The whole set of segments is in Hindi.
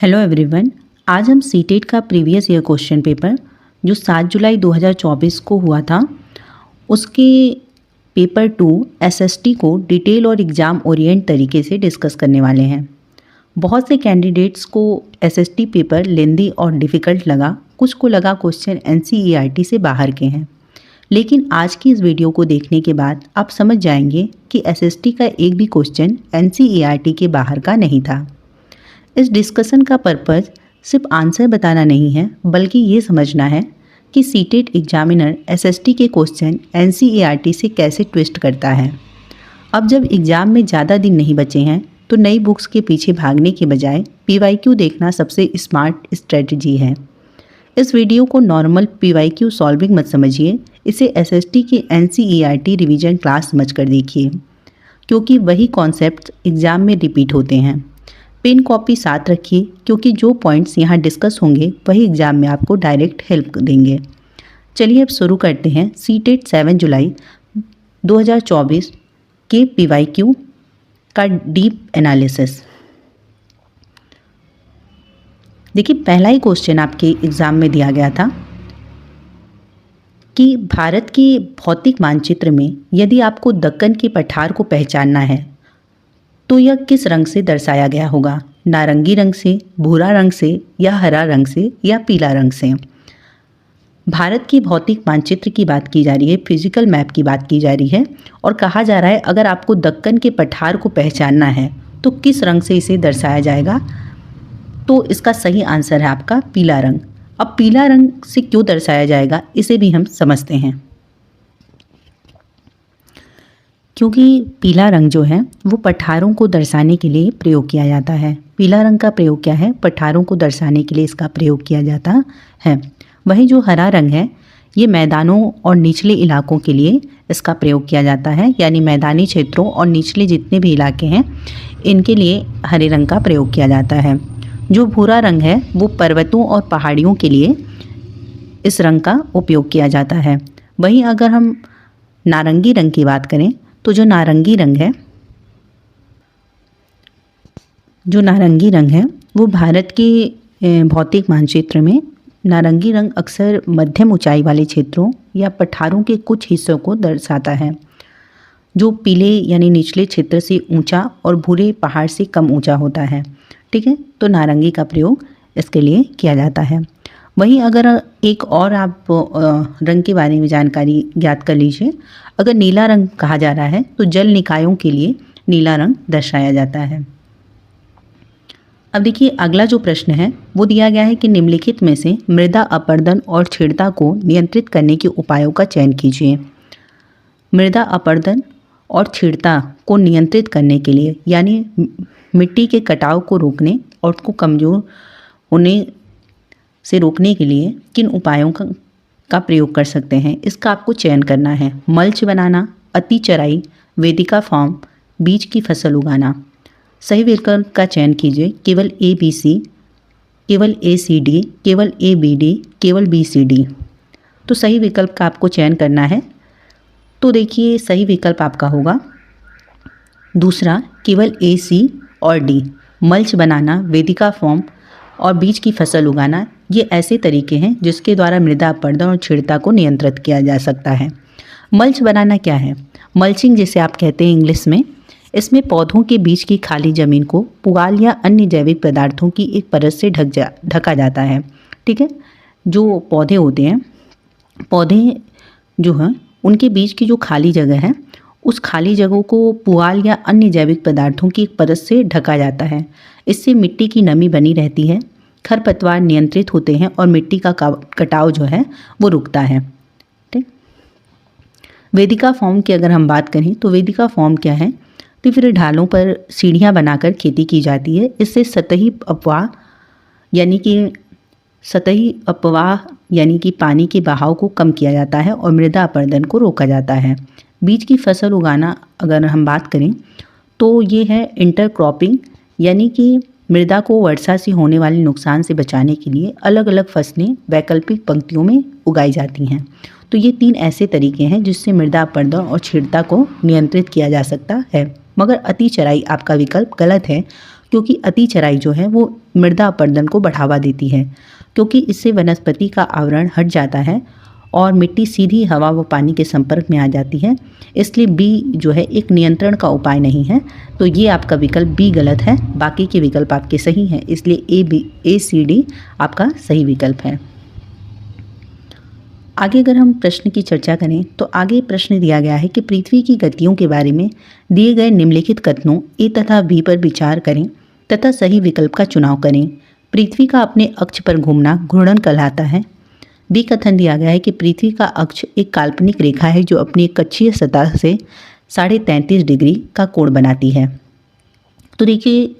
Hello everyone. आज हम सीटेट का प्रीवियस ईयर क्वेश्चन पेपर जो 7 जुलाई 2024 को हुआ था उसके पेपर 2 एसएसटी को डिटेल और एग्ज़ाम ओरिएंट तरीके से डिस्कस करने वाले हैं। बहुत से कैंडिडेट्स को एसएसटी पेपर लेंदी और डिफ़िकल्ट लगा, कुछ को लगा क्वेश्चन एनसीईआरटी से बाहर के हैं। लेकिन आज की इस वीडियो को देखने के बाद आप समझ जाएंगे कि एसएसटी का एक भी क्वेश्चन एनसीईआरटी के बाहर का नहीं था। इस डिस्कशन का पर्पज़ सिर्फ आंसर बताना नहीं है, बल्कि ये समझना है कि सीटेट एग्जामिनर एसएसटी के क्वेश्चन एनसीईआरटी से कैसे ट्विस्ट करता है। अब जब एग्ज़ाम में ज़्यादा दिन नहीं बचे हैं तो नई बुक्स के पीछे भागने के बजाय पीवाईक्यू देखना सबसे स्मार्ट स्ट्रेटजी है। इस वीडियो को नॉर्मल पीवाईक्यू सॉल्विंग मत समझिए, इसे एसएसटी के एनसीईआरटी रिवीजन क्लास समझकर देखिए, क्योंकि वही कॉन्सेप्ट एग्ज़ाम में रिपीट होते हैं। पेन कॉपी साथ रखिए, क्योंकि जो पॉइंट्स यहाँ डिस्कस होंगे वही एग्ज़ाम में आपको डायरेक्ट हेल्प देंगे। चलिए अब शुरू करते हैं सीटेट 7 जुलाई 2024 के पीवाईक्यू का डीप एनालिसिस। देखिए, पहला ही क्वेश्चन आपके एग्ज़ाम में दिया गया था कि भारत के भौतिक मानचित्र में यदि आपको दक्कन के पठार को पहचानना है तो यह किस रंग से दर्शाया गया होगा? नारंगी रंग से, भूरा रंग से, या हरा रंग से, या पीला रंग से? भारत की भौतिक मानचित्र की बात की जा रही है, फिजिकल मैप की बात की जा रही है और कहा जा रहा है अगर आपको दक्कन के पठार को पहचानना है तो किस रंग से इसे दर्शाया जाएगा? तो इसका सही आंसर है आपका पीला रंग। अब पीला रंग से क्यों दर्शाया जाएगा इसे भी हम समझते हैं। क्योंकि पीला रंग जो है वो पठारों को दर्शाने के लिए प्रयोग किया जाता है। पीला रंग का प्रयोग क्या है? पठारों को दर्शाने के लिए इसका प्रयोग किया जाता है। वहीं जो हरा रंग है ये मैदानों और निचले इलाकों के लिए इसका प्रयोग किया जाता है, यानी मैदानी क्षेत्रों और निचले जितने भी इलाके हैं इनके लिए हरे रंग का प्रयोग किया जाता है। जो भूरा रंग है वो पर्वतों और पहाड़ियों के लिए इस रंग का उपयोग किया जाता है। वहीं अगर हम नारंगी रंग की बात करें तो जो नारंगी रंग है वो भारत के भौतिक मानचित्र में नारंगी रंग अक्सर मध्यम ऊंचाई वाले क्षेत्रों या पठारों के कुछ हिस्सों को दर्शाता है, जो पीले यानी निचले क्षेत्र से ऊंचा और भूरे पहाड़ से कम ऊंचा होता है। ठीक है, तो नारंगी का प्रयोग इसके लिए किया जाता है। वहीं अगर एक और आप रंग के बारे में जानकारी ज्ञात कर लीजिए, अगर नीला रंग कहा जा रहा है तो जल निकायों के लिए नीला रंग दर्शाया जाता है। अब देखिए, अगला जो प्रश्न है वो दिया गया है कि निम्नलिखित में से मृदा अपरदन और छेड़ता को नियंत्रित करने के उपायों का चयन कीजिए। मृदा अपरदन और छेड़ता को नियंत्रित करने के लिए, यानी मिट्टी के कटाव को रोकने और उसको कमज़ोर होने से रोकने के लिए किन उपायों का प्रयोग कर सकते हैं, इसका आपको चयन करना है। मल्च बनाना, अति चराई, वेदिका फॉर्म, बीज की फसल उगाना। सही विकल्प का चयन कीजिए। केवल ए बी सी, केवल ए सी डी, केवल ए बी डी, केवल बी सी डी। तो सही विकल्प का आपको चयन करना है। तो देखिए, सही विकल्प आपका होगा दूसरा, केवल ए सी और डी। मल्च बनाना, वेदिका फॉर्म और बीज की फसल उगाना, ये ऐसे तरीके हैं जिसके द्वारा मृदा अपरदन और छेड़ता को नियंत्रित किया जा सकता है। मल्च बनाना क्या है? मल्चिंग जिसे आप कहते हैं इंग्लिश में, इसमें पौधों के बीच की खाली ज़मीन को पुआल या अन्य जैविक पदार्थों की एक परत से ढका जाता है। ठीक है, जो पौधे होते हैं, पौधे जो हैं उनके बीच की जो खाली जगह है उस खाली जगहों को पुआल या अन्य जैविक पदार्थों की एक परत से ढका जाता है। इससे मिट्टी की नमी बनी रहती है, खरपतवार नियंत्रित होते हैं और मिट्टी का कटाव जो है वो रुकता है। ठीक, वेदिका फॉर्म की अगर हम बात करें तो वेदिका फॉर्म क्या है? तो फिर ढालों पर सीढ़ियाँ बनाकर खेती की जाती है। इससे सतही अपवाह यानी कि पानी के बहाव को कम किया जाता है और मृदा अपरदन को रोका जाता है। बीज की फसल उगाना अगर हम बात करें तो ये है इंटरक्रॉपिंग, यानी कि मृदा को वर्षा से होने वाले नुकसान से बचाने के लिए अलग अलग फसलें वैकल्पिक पंक्तियों में उगाई जाती हैं। तो ये 3 ऐसे तरीके हैं जिससे मृदा अपरदन और छेड़ता को नियंत्रित किया जा सकता है। मगर अति चराई आपका विकल्प गलत है, क्योंकि अति चराई जो है वो मृदा अपरदन को बढ़ावा देती है, क्योंकि इससे वनस्पति का आवरण हट जाता है और मिट्टी सीधी हवा व पानी के संपर्क में आ जाती है। इसलिए बी जो है एक नियंत्रण का उपाय नहीं है। तो ये आपका विकल्प बी गलत है, बाकी के विकल्प आपके सही हैं, इसलिए ए सी डी आपका सही विकल्प है। आगे अगर हम प्रश्न की चर्चा करें तो आगे प्रश्न दिया गया है कि पृथ्वी की गतियों के बारे में दिए गए निम्नलिखित कथनों ए तथा बी पर विचार करें तथा सही विकल्प का चुनाव करें। पृथ्वी का अपने अक्ष पर घूमना घूर्णन कहलाता है। बी कथन दिया गया है कि पृथ्वी का अक्ष एक काल्पनिक रेखा है जो अपनी कक्षीय सतह से 33.5 डिग्री का कोण बनाती है। तो देखिए,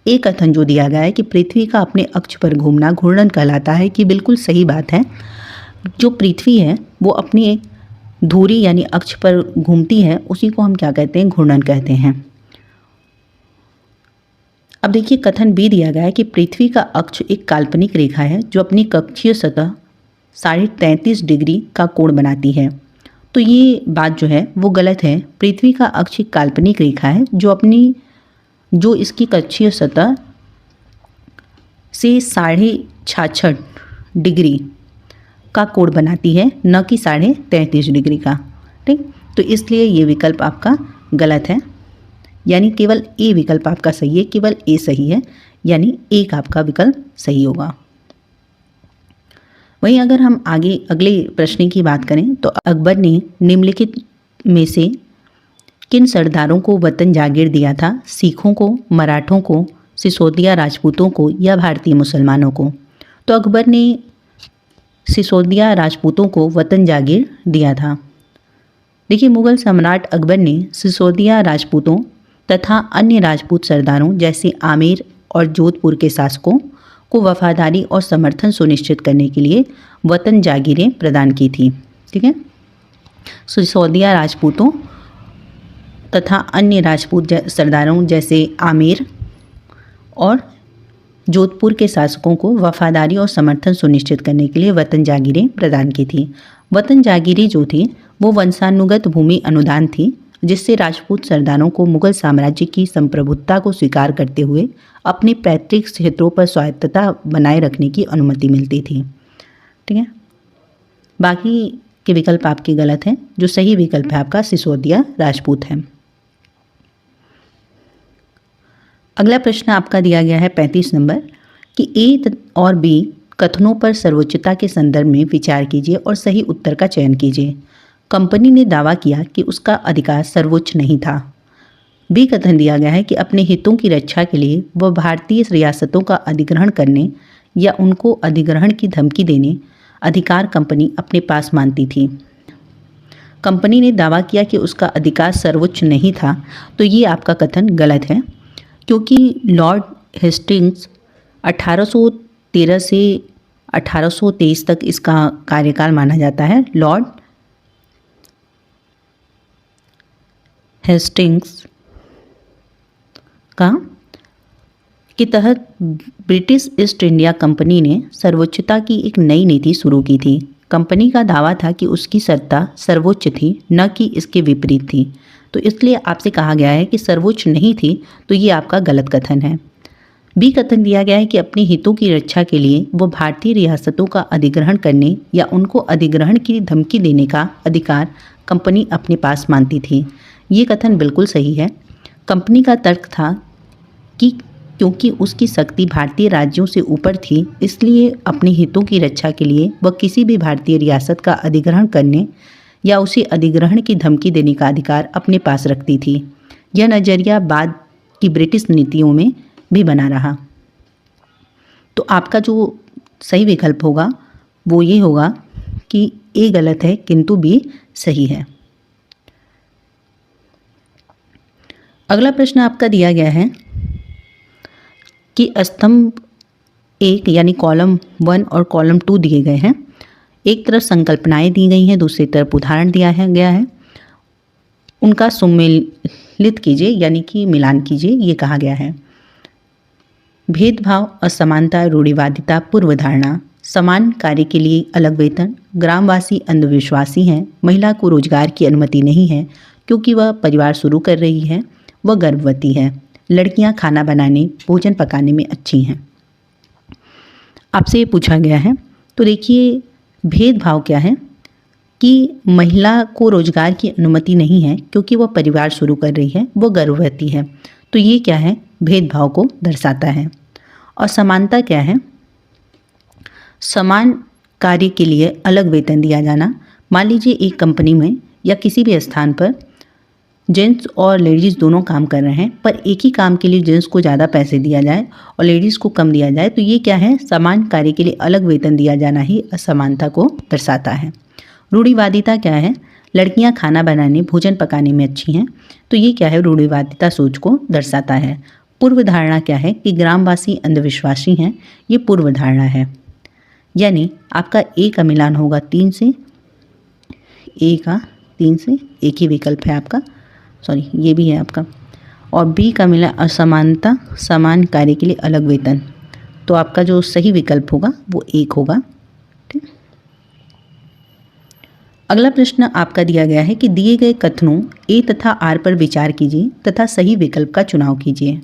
ए कथन जो दिया गया है कि पृथ्वी का अपने अक्ष पर घूमना घूर्णन कहलाता है कि बिल्कुल सही बात है। जो पृथ्वी है वो अपनी धुरी यानी अक्ष पर घूमती है, उसी को हम क्या कहते हैं, घूर्णन कहते हैं। अब देखिए कथन बी दिया गया है कि पृथ्वी का अक्ष एक काल्पनिक रेखा है जो अपनी कक्षीय सतह 33.5 डिग्री का कोण बनाती है। तो ये बात जो है वो गलत है। पृथ्वी का अक्ष एक काल्पनिक रेखा है जो इसकी कक्षीय सतह से 66.5 डिग्री का कोण बनाती है, न कि 33.5 डिग्री का। ठीक, तो इसलिए ये विकल्प आपका गलत है, यानी केवल ए विकल्प आपका सही है, केवल ए सही है, यानी एक आपका विकल्प सही होगा। वहीं अगर हम आगे अगले प्रश्न की बात करें तो अकबर ने निम्नलिखित में से किन सरदारों को वतन जागीर दिया था? सिखों को, मराठों को, सिसोदिया राजपूतों को या भारतीय मुसलमानों को? तो अकबर ने सिसोदिया राजपूतों को वतन जागीर दिया था। देखिए, मुगल सम्राट अकबर ने सिसोदिया राजपूतों तथा अन्य राजपूत सरदारों जैसे आमेर और जोधपुर के शासकों को वफादारी और समर्थन सुनिश्चित करने के लिए वतन जागीरें प्रदान की थी। ठीक है, सिसोदिया राजपूतों तथा अन्य राजपूत सरदारों जैसे आमेर और जोधपुर के शासकों को वफादारी और समर्थन सुनिश्चित करने के लिए वतन जागीरें प्रदान की थी। वतन जागीरें जो थी वो वंशानुगत भूमि अनुदान थी, जिससे राजपूत सरदारों को मुगल साम्राज्य की संप्रभुता को स्वीकार करते हुए अपने पैतृक क्षेत्रों पर स्वायत्तता बनाए रखने की अनुमति मिलती थी। ठीक है, बाकी के विकल्प आपके गलत हैं। जो सही विकल्प है आपका सिसोदिया राजपूत है। अगला प्रश्न आपका दिया गया है 35 नंबर कि ए और बी कथनों पर सर्वोच्चता के संदर्भ में विचार कीजिए और सही उत्तर का चयन कीजिए। कंपनी ने दावा किया कि उसका अधिकार सर्वोच्च नहीं था। बी कथन दिया गया है कि अपने हितों की रक्षा के लिए वह भारतीय रियासतों का अधिग्रहण करने या उनको अधिग्रहण की धमकी देने अधिकार कंपनी अपने पास मानती थी। कंपनी ने दावा किया कि उसका अधिकार सर्वोच्च नहीं था, तो ये आपका कथन गलत है, क्योंकि लॉर्ड हेस्टिंग्स 1813 से 1823 तक इसका कार्यकाल माना जाता है। लॉर्ड हेस्टिंग्स के तहत ब्रिटिश ईस्ट इंडिया कंपनी ने सर्वोच्चता की एक नई नीति शुरू की थी। कंपनी का दावा था कि उसकी सत्ता सर्वोच्च थी, न कि इसके विपरीत थी। तो इसलिए आपसे कहा गया है कि सर्वोच्च नहीं थी, तो ये आपका गलत कथन है। बी कथन दिया गया है कि अपने हितों की रक्षा के लिए वो भारतीय रियासतों का अधिग्रहण करने या उनको अधिग्रहण की धमकी देने का अधिकार कंपनी अपने पास मानती थी। ये कथन बिल्कुल सही है। कंपनी का तर्क था कि क्योंकि उसकी शक्ति भारतीय राज्यों से ऊपर थी, इसलिए अपने हितों की रक्षा के लिए वह किसी भी भारतीय रियासत का अधिग्रहण करने या उसे अधिग्रहण की धमकी देने का अधिकार अपने पास रखती थी। यह नज़रिया बाद की ब्रिटिश नीतियों में भी बना रहा। तो आपका जो सही विकल्प होगा वो ये होगा कि ए गलत है किंतु बी सही है। अगला प्रश्न आपका दिया गया है कि स्तंभ 1 यानी कॉलम 1 और कॉलम 2 दिए गए हैं। एक तरफ संकल्पनाएं दी गई हैं, दूसरी तरफ उदाहरण दिया गया है। उनका सुमेलित कीजिए यानी कि मिलान कीजिए, ये कहा गया है। भेदभाव, असमानता, रूढ़िवादिता, पूर्व धारणा, समान कार्य के लिए अलग वेतन, ग्रामवासी अंधविश्वासी हैं, महिला को रोजगार की अनुमति नहीं है क्योंकि वह परिवार शुरू कर रही है, वह गर्भवती है, लड़कियां खाना बनाने भोजन पकाने में अच्छी हैं। आपसे ये पूछा गया है, तो देखिए भेदभाव क्या है कि महिला को रोजगार की अनुमति नहीं है क्योंकि वह परिवार शुरू कर रही है, वह गर्भवती है। तो ये क्या है, भेदभाव को दर्शाता है। और समानता क्या है, समान कार्य के लिए अलग वेतन दिया जाना। मान लीजिए एक कंपनी में या किसी भी स्थान पर जेंट्स और लेडीज़ दोनों काम कर रहे हैं, पर एक ही काम के लिए जेंट्स को ज़्यादा पैसे दिया जाए और लेडीज़ को कम दिया जाए, तो ये क्या है, समान कार्य के लिए अलग वेतन दिया जाना ही असमानता को दर्शाता है। रूढ़िवादिता क्या है, लड़कियां खाना बनाने भोजन पकाने में अच्छी हैं, तो ये क्या है, रूढ़िवादिता सोच को दर्शाता है। पूर्व धारणा क्या है कि ग्रामवासी अंधविश्वासी हैं, ये पूर्व धारणा है। यानी आपका ए का मिलान होगा 3 से, ए का 3 से, एक ही विकल्प है आपका, सॉरी ये भी है आपका। और बी का मिला असमानता, समान कार्य के लिए अलग वेतन, तो आपका जो सही विकल्प होगा वो 1 होगा। ठीक। अगला प्रश्न आपका दिया गया है कि दिए गए कथनों ए तथा आर पर विचार कीजिए तथा सही विकल्प का चुनाव कीजिए।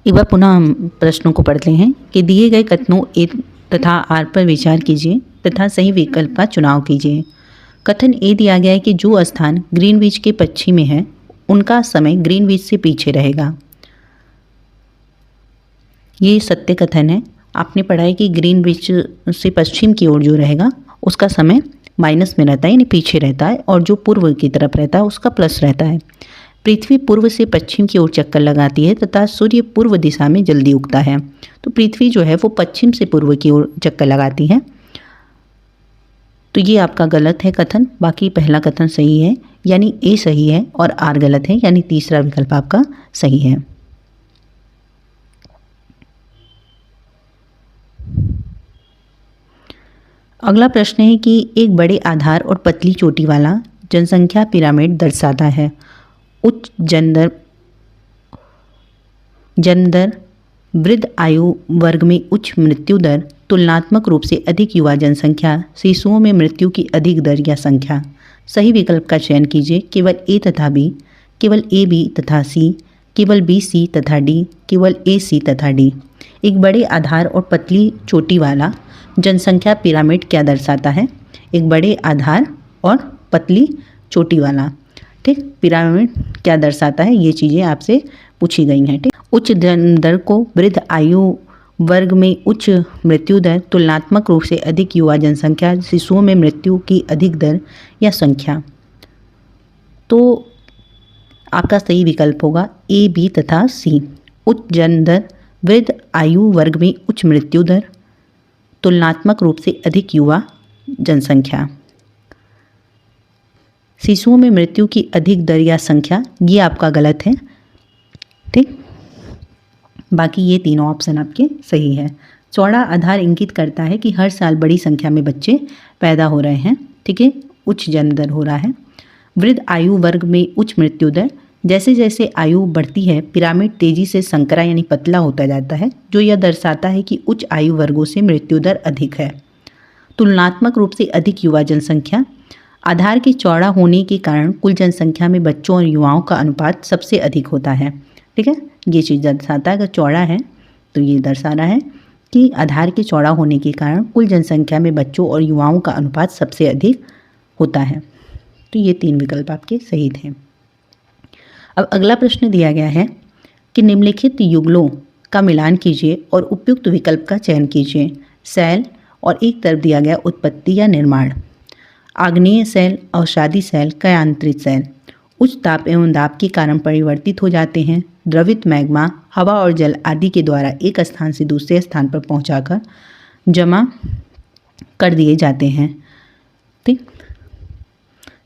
एक बार पुनः हम प्रश्नों को पढ़ते हैं कि दिए गए कथनों ए तथा आर पर विचार कीजिए तथा सही विकल्प का चुनाव कीजिए। कथन ए दिया गया है कि जो स्थान ग्रीनविच के पश्चिम में है उनका समय ग्रीनविच से पीछे रहेगा। ये सत्य कथन है। आपने पढ़ा है कि ग्रीनविच से पश्चिम की ओर जो रहेगा उसका समय माइनस में रहता है, यानी पीछे रहता है, और जो पूर्व की तरफ रहता है उसका प्लस रहता है। पृथ्वी पूर्व से पश्चिम की ओर चक्कर लगाती है तथा सूर्य पूर्व दिशा में जल्दी उगता है। तो पृथ्वी जो है वो पश्चिम से पूर्व की ओर चक्कर लगाती है। तो ये आपका गलत है कथन, बाकी पहला कथन सही है, यानी ए सही है और आर गलत है, यानी तीसरा विकल्प आपका सही है। अगला प्रश्न है कि एक बड़े आधार और पतली चोटी वाला जनसंख्या पिरामिड दर्शाता है। उच्च जन्म दर, वृद्ध आयु वर्ग में उच्च मृत्यु दर, तुलनात्मक रूप से अधिक युवा जनसंख्या, शिशुओं में मृत्यु की अधिक दर या संख्या। सही विकल्प का चयन कीजिए। केवल ए तथा बी, केवल ए बी तथा सी, केवल बी सी तथा डी, केवल ए सी तथा डी। एक बड़े आधार और पतली चोटी वाला जनसंख्या पिरामिड क्या दर्शाता है? एक बड़े आधार और पतली चोटी वाला, ठीक, पिरामिड क्या दर्शाता है, ये चीज़ें आपसे पूछी गई हैं। ठीक, उच्च जन्म दर को, वृद्ध आयु वर्ग में उच्च मृत्यु दर, तुलनात्मक रूप से अधिक युवा जनसंख्या, शिशुओं में मृत्यु की अधिक दर या संख्या। तो आपका सही विकल्प होगा ए, बी तथा सी। उच्च जन्म दर, वृद्ध आयु वर्ग में उच्च मृत्यु दर, तुलनात्मक रूप से अधिक युवा जनसंख्या, शिशुओं में मृत्यु की अधिक दर या संख्या, ये आपका गलत है। ठीक, बाकी ये तीनों ऑप्शन आपके सही है। चौड़ा आधार इंगित करता है कि हर साल बड़ी संख्या में बच्चे पैदा हो रहे हैं। ठीक है, उच्च जन्म दर हो रहा है। वृद्ध आयु वर्ग में उच्च मृत्यु दर, जैसे जैसे आयु बढ़ती है पिरामिड तेजी से संकरा यानी पतला होता जाता है, जो यह दर्शाता है कि उच्च आयु वर्गों से मृत्यु दर अधिक है। तुलनात्मक रूप से अधिक युवा जनसंख्या, आधार के चौड़ा होने के कारण कुल जनसंख्या में बच्चों और युवाओं का अनुपात सबसे अधिक होता है। ठीक है, ये चीज़ दर्शाता है, अगर चौड़ा है तो ये दर्शा रहा है कि आधार के चौड़ा होने के कारण कुल जनसंख्या में बच्चों और युवाओं का अनुपात सबसे अधिक होता है। तो ये तीन विकल्प आपके सही थे। अब अगला प्रश्न दिया गया है कि निम्नलिखित युगलों का मिलान कीजिए और उपयुक्त विकल्प का चयन कीजिए। सेल और एक तरफ दिया गया उत्पत्ति या निर्माण। आग्नेय सेल, अवसादी सेल, कयांत्रित सेल उच्च ताप एवं दाब के कारण परिवर्तित हो जाते हैं। द्रवित मैग्मा हवा और जल आदि के द्वारा एक स्थान से दूसरे स्थान पर पहुंचाकर जमा कर दिए जाते हैं। ठीक,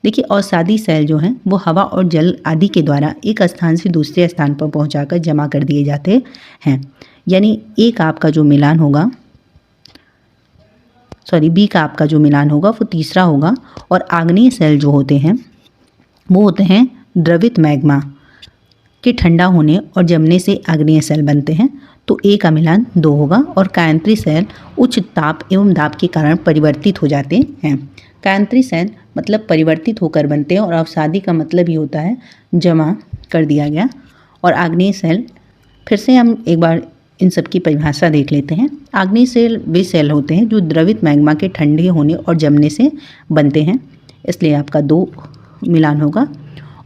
देखिए अवसादी सेल जो हैं वो हवा और जल आदि के द्वारा एक स्थान से दूसरे स्थान पर पहुंचाकर जमा कर दिए जाते हैं। यानी एक आपका जो मिलान होगा, सॉरी बी का आपका जो मिलान होगा वो तीसरा होगा। और आग्नेय सेल जो होते हैं वो होते हैं द्रवित मैग्मा के ठंडा होने और जमने से आग्नेय सेल बनते हैं, तो ए का मिलान 2 होगा। और कायांत्री सेल उच्च ताप एवं दाब के कारण परिवर्तित हो जाते हैं। कायांत्री सेल मतलब परिवर्तित होकर बनते हैं और अवसादी का मतलब ही होता है जमा कर दिया गया। और आग्नेय सेल, फिर से हम एक बार इन सब की परिभाषा देख लेते हैं। आग्नेय सेल वे सेल होते हैं जो द्रवित मैग्मा के ठंडे होने और जमने से बनते हैं, इसलिए आपका 2 मिलान होगा।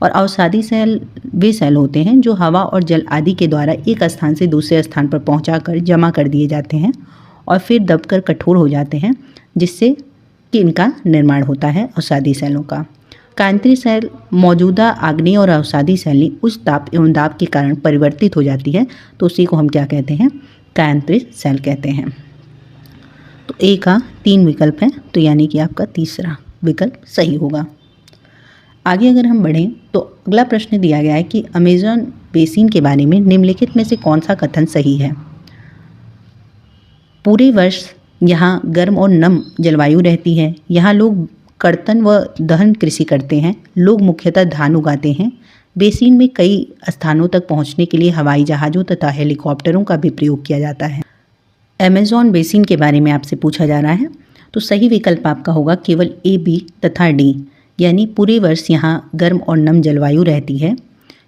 और अवसादी सेल वे सेल होते हैं जो हवा और जल आदि के द्वारा एक स्थान से दूसरे स्थान पर पहुंचाकर जमा कर दिए जाते हैं और फिर दबकर कठोर हो जाते हैं, जिससे कि इनका निर्माण होता है अवसादी सेलों का। कांतिक सेल मौजूदा आग्नेय और अवसादी सेल उच्च ताप एवं दाब के कारण परिवर्तित हो जाती है, तो उसी को हम क्या कहते हैं, कांतिक सेल कहते हैं। तो ए का 3 विकल्प है, तो यानी कि आपका तीसरा विकल्प सही होगा। आगे अगर हम बढ़ें तो अगला प्रश्न दिया गया है कि अमेज़न बेसिन के बारे में निम्नलिखित में से कौन सा कथन सही है। पूरे वर्ष यहाँ गर्म और नम जलवायु रहती है। यहाँ लोग कर्तन व दहन कृषि करते हैं। लोग मुख्यतः धान उगाते हैं। बेसिन में कई स्थानों तक पहुँचने के लिए हवाई जहाज़ों तथा हेलीकॉप्टरों का भी प्रयोग किया जाता है। अमेज़न बेसिन के बारे में आपसे पूछा जा रहा है, तो सही विकल्प आपका होगा केवल ए, बी तथा डी, यानी पूरे वर्ष यहाँ गर्म और नम जलवायु रहती है।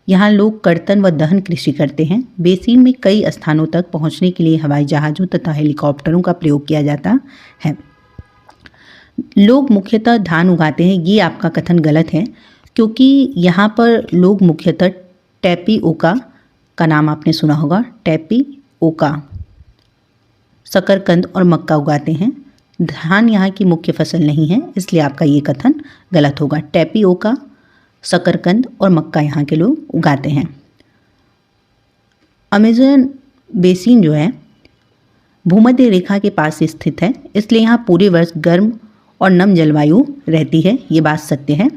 यहाँ लोग कर्तन व दहन कृषि करते हैं। बेसिन में कई स्थानों तक पहुँचने के लिए हवाई जहाज़ों तथा हेलीकॉप्टरों का प्रयोग किया जाता है। लोग मुख्यतः धान उगाते हैं, ये आपका कथन गलत है, क्योंकि यहाँ पर लोग मुख्यतः टैपिओका का नाम आपने सुना होगा, टैपिओका, शकरकंद और मक्का उगाते हैं। धान यहाँ की मुख्य फसल नहीं है, इसलिए आपका ये कथन गलत होगा। टैपिओका, शकरकंद और मक्का यहाँ के लोग उगाते हैं। अमेज़न बेसिन जो है भूमध्य रेखा के पास स्थित है, इसलिए यहाँ पूरे वर्ष गर्म और नम जलवायु रहती है, ये बात सत्य है।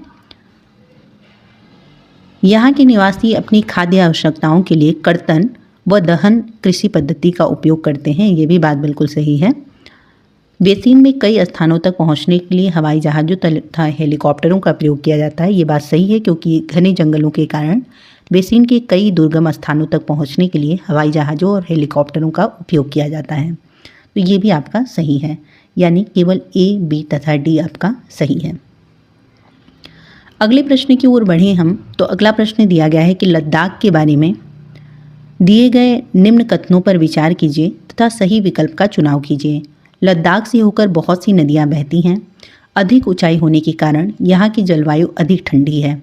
यहाँ के निवासी अपनी खाद्य आवश्यकताओं के लिए कर्तन व दहन कृषि पद्धति का उपयोग करते हैं, ये भी बात बिल्कुल सही है। बेसिन में कई स्थानों तक पहुँचने के लिए हवाई जहाज़ों तथा हेलीकॉप्टरों का प्रयोग किया जाता है, ये बात सही है, क्योंकि घने जंगलों के कारण बेसिन के कई दुर्गम स्थानों तक पहुँचने के लिए हवाई जहाज़ों और हेलीकॉप्टरों का उपयोग किया जाता है। तो ये भी आपका सही है, यानी केवल ए, बी तथा डी आपका सही है। अगले प्रश्न की ओर बढ़ें हम, तो अगला प्रश्न दिया गया है कि लद्दाख के बारे में दिए गए निम्न कथनों पर विचार कीजिए तथा सही विकल्प का चुनाव कीजिए। लद्दाख से होकर बहुत सी नदियाँ बहती हैं। अधिक ऊंचाई होने के कारण यहाँ की जलवायु अधिक ठंडी है।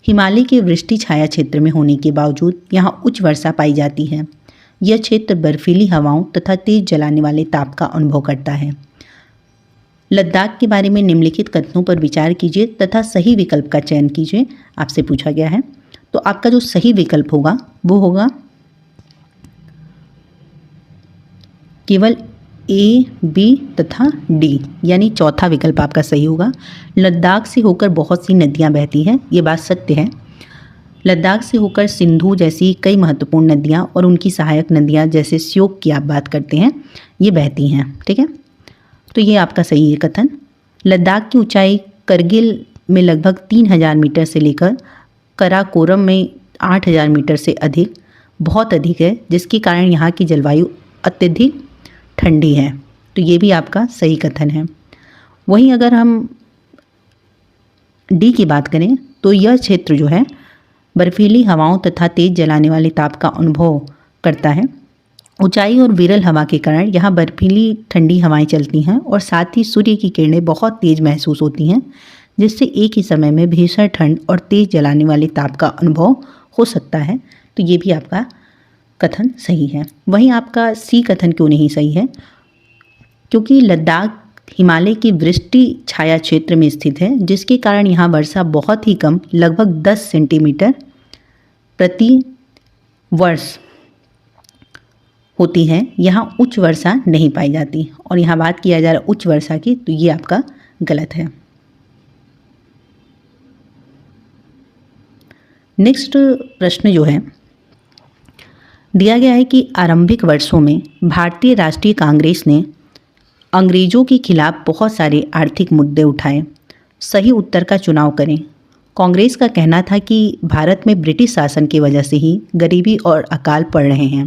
हिमालय के वृष्टि छाया क्षेत्र में होने के बावजूद यहाँ उच्च वर्षा पाई जाती है। यह क्षेत्र बर्फीली हवाओं तथा तेज जलाने वाले ताप का अनुभव करता है। लद्दाख के बारे में निम्नलिखित कथनों पर विचार कीजिए तथा सही विकल्प का चयन कीजिए, आपसे पूछा गया है। तो आपका जो सही विकल्प होगा वो होगा केवल ए, बी तथा डी, यानी चौथा विकल्प आपका सही होगा। लद्दाख से होकर बहुत सी नदियाँ बहती हैं, ये बात सत्य है। लद्दाख से होकर सिंधु जैसी कई महत्वपूर्ण नदियाँ और उनकी सहायक नदियाँ जैसे श्योक की आप बात करते हैं, ये बहती हैं, ठीक है। तो ये आपका सही है कथन। लद्दाख की ऊंचाई करगिल में लगभग 3000 मीटर से लेकर कराकोरम में 8000 मीटर से अधिक बहुत अधिक है, जिसके कारण यहाँ की जलवायु अत्यधिक ठंडी है। तो ये भी आपका सही कथन है। वहीं अगर हम डी की बात करें तो यह क्षेत्र जो है बर्फीली हवाओं तथा तेज जलाने वाले ताप का अनुभव करता है। ऊंचाई और विरल हवा के कारण यहाँ बर्फीली ठंडी हवाएं चलती हैं और साथ ही सूर्य की किरणें बहुत तेज महसूस होती हैं, जिससे एक ही समय में भीषण ठंड और तेज जलाने वाले ताप का अनुभव हो सकता है। तो ये भी आपका कथन सही है। वहीं आपका सी कथन क्यों नहीं सही है? क्योंकि लद्दाख हिमालय की वृष्टि छाया क्षेत्र में स्थित है, जिसके कारण यहाँ वर्षा बहुत ही कम लगभग 10 सेंटीमीटर प्रति वर्ष होती है। यहाँ उच्च वर्षा नहीं पाई जाती। और यहाँ बात किया जा रहा है उच्च वर्षा की, तो ये आपका गलत है। नेक्स्ट प्रश्न जो है दिया गया है कि आरंभिक वर्षों में भारतीय राष्ट्रीय कांग्रेस ने अंग्रेजों के खिलाफ बहुत सारे आर्थिक मुद्दे उठाए। सही उत्तर का चुनाव करें। कांग्रेस का कहना था कि भारत में ब्रिटिश शासन की वजह से ही गरीबी और अकाल पड़ रहे हैं।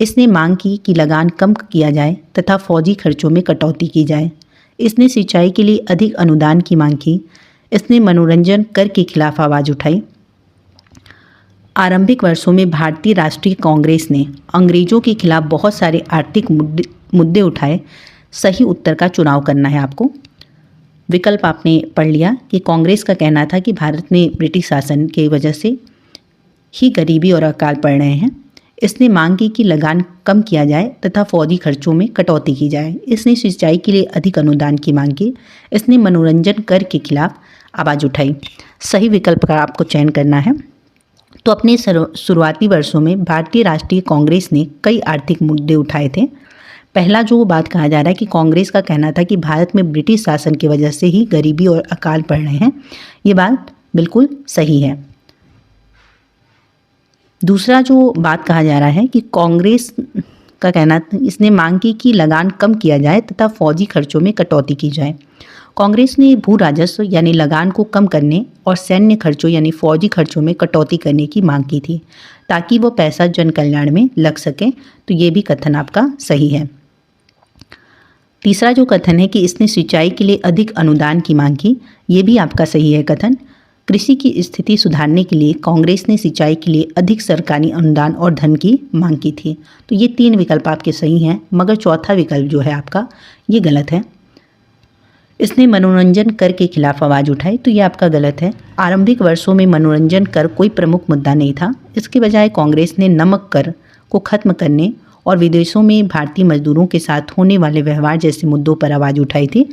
इसने मांग की कि लगान कम किया जाए तथा फौजी खर्चों में कटौती की जाए। इसने सिंचाई के लिए अधिक अनुदान की मांग की। इसने मनोरंजन कर के खिलाफ आवाज़ उठाई। आरंभिक वर्षों में भारतीय राष्ट्रीय कांग्रेस ने अंग्रेजों के खिलाफ बहुत सारे आर्थिक मुद्दे उठाए। सही उत्तर का चुनाव करना है आपको। विकल्प आपने पढ़ लिया कि कांग्रेस का कहना था कि भारत में ब्रिटिश शासन की वजह से ही गरीबी और अकाल पड़ रहे हैं। इसने मांग की कि लगान कम किया जाए तथा फौजी खर्चों में कटौती की जाए। इसने सिंचाई के लिए अधिक अनुदान की मांग की। इसने मनोरंजन कर के खिलाफ आवाज़ उठाई। सही विकल्प का आपको चयन करना है। तो अपने शुरुआती वर्षों में भारतीय राष्ट्रीय कांग्रेस ने कई आर्थिक मुद्दे उठाए थे। पहला जो बात कहा जा रहा है कि कांग्रेस का कहना था कि भारत में ब्रिटिश शासन की वजह से ही गरीबी और अकाल पड़ रहे हैं। ये बात बिल्कुल सही है। दूसरा जो बात कहा जा रहा है कि कांग्रेस का कहना, इसने मांग की कि लगान कम किया जाए तथा फौजी खर्चों में कटौती की जाए। कांग्रेस ने भू राजस्व यानी लगान को कम करने और सैन्य खर्चों यानी फौजी खर्चों में कटौती करने की मांग की थी ताकि वो पैसा जन कल्याण में लग सके। तो ये भी कथन आपका सही है। तीसरा जो कथन है कि इसने सिंचाई के लिए अधिक अनुदान की मांग की, ये भी आपका सही है कथन। कृषि की स्थिति सुधारने के लिए कांग्रेस ने सिंचाई के लिए अधिक सरकारी अनुदान और धन की मांग की थी। तो ये 3 विकल्प आपके सही हैं, मगर चौथा विकल्प जो है आपका ये गलत है। इसने मनोरंजन कर के खिलाफ आवाज़ उठाई, तो ये आपका गलत है। आरंभिक वर्षों में मनोरंजन कर कोई प्रमुख मुद्दा नहीं था। इसके बजाय कांग्रेस ने नमक कर को खत्म करने और विदेशों में भारतीय मजदूरों के साथ होने वाले व्यवहार जैसे मुद्दों पर आवाज़ उठाई थी।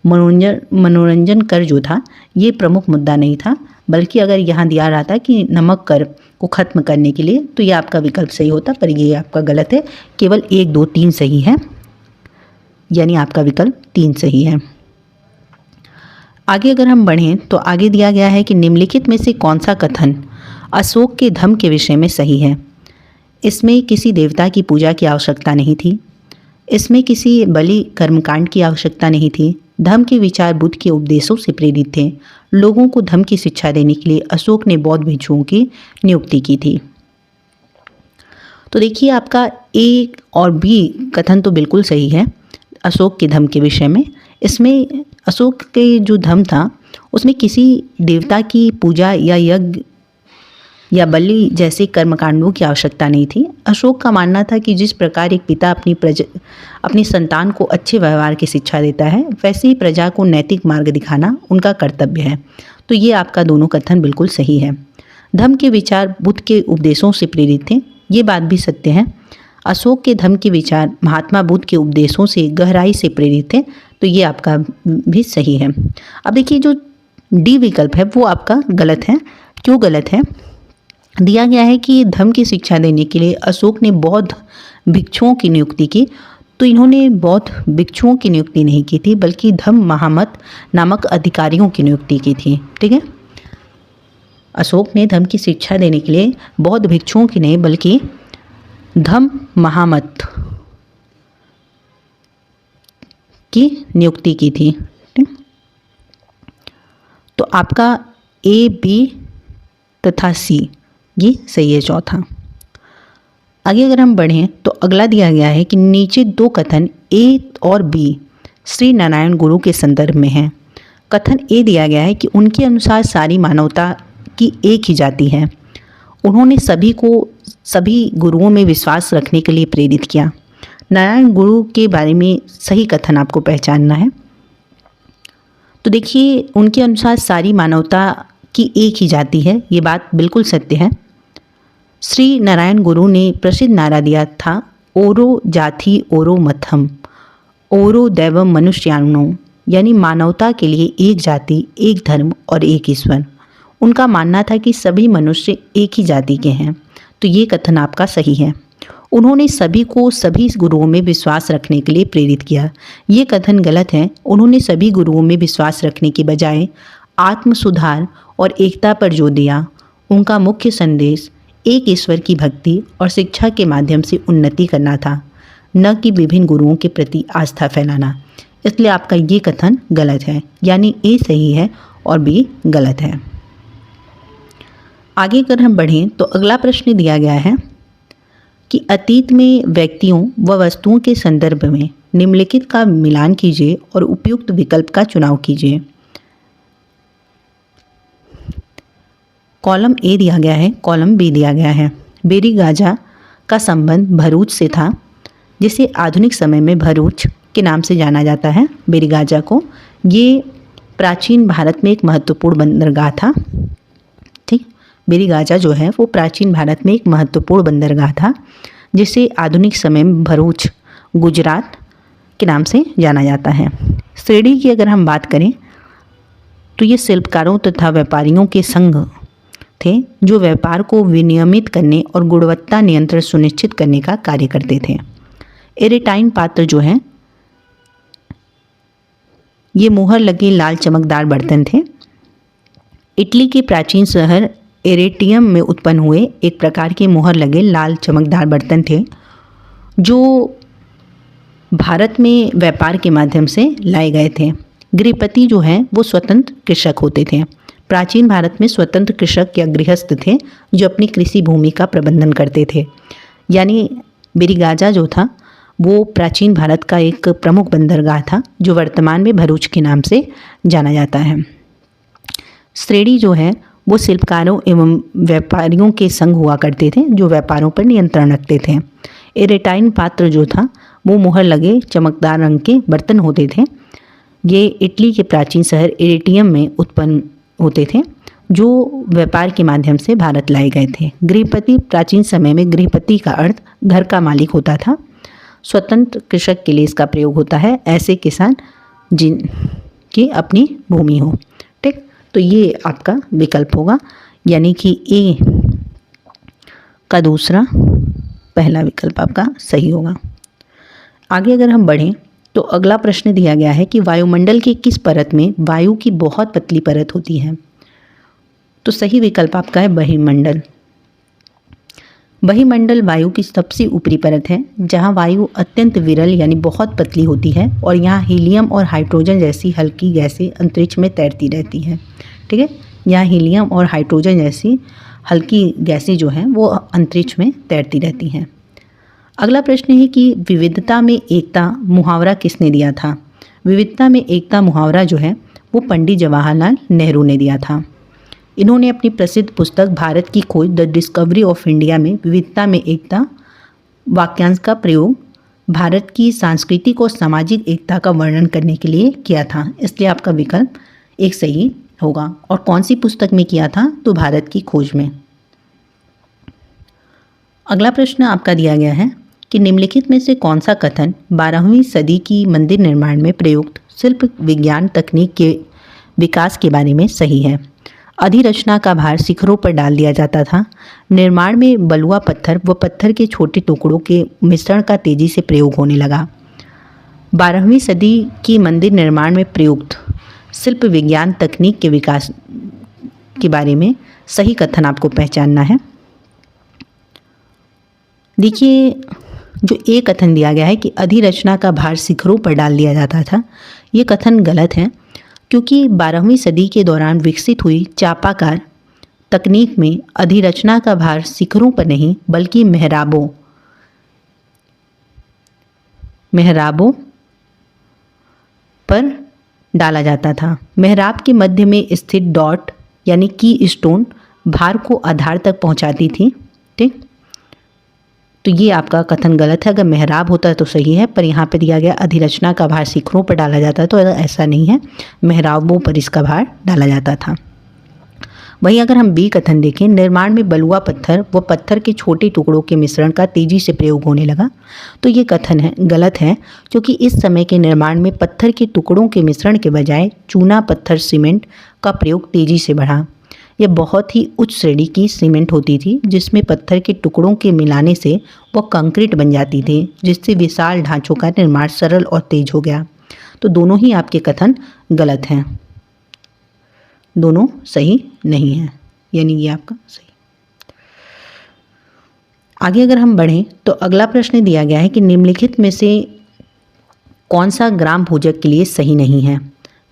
मनोरंजन कर जो था ये प्रमुख मुद्दा नहीं था, बल्कि अगर यहाँ दिया रहा था कि नमक कर को ख़त्म करने के लिए, तो ये आपका विकल्प सही होता, पर ये आपका गलत है। केवल 1, 2, 3 सही है, यानी आपका विकल्प 3 सही है। आगे अगर हम बढ़ें तो आगे दिया गया है कि निम्नलिखित में से कौन सा कथन अशोक के धम्म के विषय में सही है। इसमें किसी देवता की पूजा की आवश्यकता नहीं थी। इसमें किसी बलि कर्मकांड की आवश्यकता नहीं थी। धम्म के विचार बुद्ध के उपदेशों से प्रेरित थे। लोगों को धम्म की शिक्षा देने के लिए अशोक ने बौद्ध भिक्षुओं की नियुक्ति की थी। तो देखिए आपका ए और बी कथन तो बिल्कुल सही है अशोक के धम्म के विषय में। इसमें अशोक के जो धम्म था उसमें किसी देवता की पूजा या यज्ञ या बलि जैसे कर्मकांडों की आवश्यकता नहीं थी। अशोक का मानना था कि जिस प्रकार एक पिता अपनी संतान को अच्छे व्यवहार की शिक्षा देता है, वैसे ही प्रजा को नैतिक मार्ग दिखाना उनका कर्तव्य है। तो ये आपका दोनों कथन बिल्कुल सही है। धम्म के विचार बुद्ध के उपदेशों से प्रेरित थे, ये बात भी सत्य है। अशोक के धम्म के विचार महात्मा बुद्ध के उपदेशों से गहराई से प्रेरित थे, तो ये आपका भी सही है। अब देखिए जो डी विकल्प है वो आपका गलत है। क्यों गलत है? दिया गया है कि धम्म की शिक्षा देने के लिए अशोक ने बौद्ध भिक्षुओं की नियुक्ति की। तो इन्होंने बौद्ध भिक्षुओं की नियुक्ति नहीं की थी, बल्कि धम्म महामत नामक अधिकारियों की नियुक्ति की थी। ठीक है, अशोक ने धम्म की शिक्षा देने के लिए बौद्ध भिक्षुओं की नहीं बल्कि धम्म महामत की नियुक्ति की थी। तो आपका ए, बी तथा सी ये सही है चौथा। आगे अगर हम बढ़ें तो अगला दिया गया है कि नीचे 2 कथन ए और बी श्री नारायण गुरु के संदर्भ में हैं। कथन ए दिया गया है कि उनके अनुसार सारी मानवता की एक ही जाति है। उन्होंने सभी को सभी गुरुओं में विश्वास रखने के लिए प्रेरित किया। नारायण गुरु के बारे में सही कथन आपको पहचानना है। तो देखिए उनके अनुसार सारी मानवता की एक ही जाति है, ये बात बिल्कुल सत्य है। श्री नारायण गुरु ने प्रसिद्ध नारा दिया था, ओरो जाति ओरो मथम ओरो दैवम मनुष्याणो, यानी मानवता के लिए एक जाति, एक धर्म और एक ईश्वर। उनका मानना था कि सभी मनुष्य एक ही जाति के हैं। तो ये कथन आपका सही है। उन्होंने सभी को सभी गुरुओं में विश्वास रखने के लिए प्रेरित किया। ये कथन गलत है। उन्होंने सभी गुरुओं में विश्वास रखने के बजाय आत्म सुधार और एकता पर जोर दिया। उनका मुख्य संदेश एक ईश्वर की भक्ति और शिक्षा के माध्यम से उन्नति करना था, न कि विभिन्न गुरुओं के प्रति आस्था फैलाना। इसलिए आपका ये कथन गलत है, यानी ए सही है और बी गलत है। आगे अगर हम बढ़ें तो अगला प्रश्न दिया गया है कि अतीत में व्यक्तियों व वस्तुओं के संदर्भ में निम्नलिखित का मिलान कीजिए और उपयुक्त विकल्प का चुनाव कीजिए। कॉलम ए दिया गया है, कॉलम बी दिया गया है। बेरीगाजा का संबंध भरूच से था, जिसे आधुनिक समय में भरूच के नाम से जाना जाता है। बेरीगाजा को ये प्राचीन भारत में एक महत्वपूर्ण बंदरगाह था। ठीक, बेरीगाजा जो है वो प्राचीन भारत में एक महत्वपूर्ण बंदरगाह था, जिसे आधुनिक समय में भरूच गुजरात के नाम से जाना जाता है। श्रेणी की अगर हम बात करें तो ये शिल्पकारों तथा व्यापारियों के संघ थे, जो व्यापार को विनियमित करने और गुणवत्ता नियंत्रण सुनिश्चित करने का कार्य करते थे। एरेटाइन पात्र जो है ये मुहर लगे लाल चमकदार बर्तन थे। इटली के प्राचीन शहर एरेटियम में उत्पन्न हुए एक प्रकार के मुहर लगे लाल चमकदार बर्तन थे, जो भारत में व्यापार के माध्यम से लाए गए थे। गृहपति जो हैं वो स्वतंत्र कृषक होते थे। प्राचीन भारत में स्वतंत्र कृषक या गृहस्थ थे, जो अपनी कृषि भूमि का प्रबंधन करते थे। यानी बेरीगाजा जो था वो प्राचीन भारत का एक प्रमुख बंदरगाह था, जो वर्तमान में भरूच के नाम से जाना जाता है। श्रेणी जो है वो शिल्पकारों एवं व्यापारियों के संघ हुआ करते थे, जो व्यापारों पर नियंत्रण रखते थे। एरेटाइन पात्र जो था वो मुहर लगे चमकदार रंग के बर्तन होते थे। ये इटली के प्राचीन शहर एरेटियम में उत्पन्न होते थे, जो व्यापार के माध्यम से भारत लाए गए थे। गृहपति, प्राचीन समय में गृहपति का अर्थ घर का मालिक होता था। स्वतंत्र कृषक के लिए इसका प्रयोग होता है, ऐसे किसान जिनकी अपनी भूमि हो। ठीक, तो ये आपका विकल्प होगा, यानी कि ए का दूसरा पहला विकल्प आपका सही होगा। आगे अगर हम बढ़ें तो अगला प्रश्न दिया गया है कि वायुमंडल की किस परत में वायु की बहुत पतली परत होती है। तो सही विकल्प आपका है बहिर्मंडल। बहिर्मंडल वायु की सबसे ऊपरी परत है, जहां वायु अत्यंत विरल यानी बहुत पतली होती है, और यहाँ हीलियम और हाइड्रोजन जैसी हल्की गैसें अंतरिक्ष में तैरती रहती हैं। ठीक है, यहाँ हीलियम और हाइड्रोजन जैसी हल्की गैसें जो हैं वो अंतरिक्ष में तैरती रहती हैं। अगला प्रश्न है कि विविधता में एकता मुहावरा किसने दिया था। विविधता में एकता मुहावरा जो है वो पंडित जवाहरलाल नेहरू ने दिया था। इन्होंने अपनी प्रसिद्ध पुस्तक भारत की खोज द डिस्कवरी ऑफ इंडिया में विविधता में एकता वाक्यांश का प्रयोग भारत की सांस्कृतिक और सामाजिक एकता का वर्णन करने के लिए किया था। इसलिए आपका विकल्प एक सही होगा। और कौन सी पुस्तक में किया था, तो भारत की खोज में। अगला प्रश्न आपका दिया गया है कि निम्नलिखित में से कौन सा कथन 12वीं सदी की मंदिर निर्माण में प्रयुक्त शिल्प विज्ञान तकनीक के विकास के बारे में सही है। अधिरचना का भार शिखरों पर डाल दिया जाता था। निर्माण में बलुआ पत्थर व पत्थर के छोटे टुकड़ों के मिश्रण का तेजी से प्रयोग होने लगा। 12वीं सदी की मंदिर निर्माण में प्रयुक्त शिल्प विज्ञान तकनीक के विकास के बारे में सही कथन आपको पहचानना है। देखिए, जो एक कथन दिया गया है कि अधिरचना का भार शिखरों पर डाल दिया जाता था, ये कथन गलत है, क्योंकि 12वीं सदी के दौरान विकसित हुई चापाकार तकनीक में अधिरचना का भार शिखरों पर नहीं बल्कि मेहराबों पर डाला जाता था। मेहराब के मध्य में स्थित डॉट यानी की स्टोन भार को आधार तक पहुंचाती थी। ठीक, तो ये आपका कथन गलत है। अगर मेहराब होता है तो सही है, पर यहाँ पे दिया गया अधिरचना का भार शिखरों पर डाला जाता है, तो ऐसा नहीं है, मेहराबों पर इसका भार डाला जाता था। वहीं अगर हम बी कथन देखें, निर्माण में बलुआ पत्थर व पत्थर के छोटे टुकड़ों के मिश्रण का तेजी से प्रयोग होने लगा, तो ये कथन है गलत है, क्योंकि इस समय के निर्माण में पत्थर के टुकड़ों के मिश्रण के बजाय चूना पत्थर सीमेंट का प्रयोग तेजी से बढ़ा। यह बहुत ही उच्च श्रेणी की सीमेंट होती थी, जिसमें पत्थर के टुकड़ों के मिलाने से वह कंक्रीट बन जाती थी, जिससे विशाल ढांचों का निर्माण सरल और तेज हो गया। तो दोनों ही आपके कथन गलत हैं, दोनों सही नहीं हैं, यानी ये आपका सही। आगे अगर हम बढ़ें तो अगला प्रश्न दिया गया है कि निम्नलिखित में से कौन सा ग्राम भोजक के लिए सही नहीं है।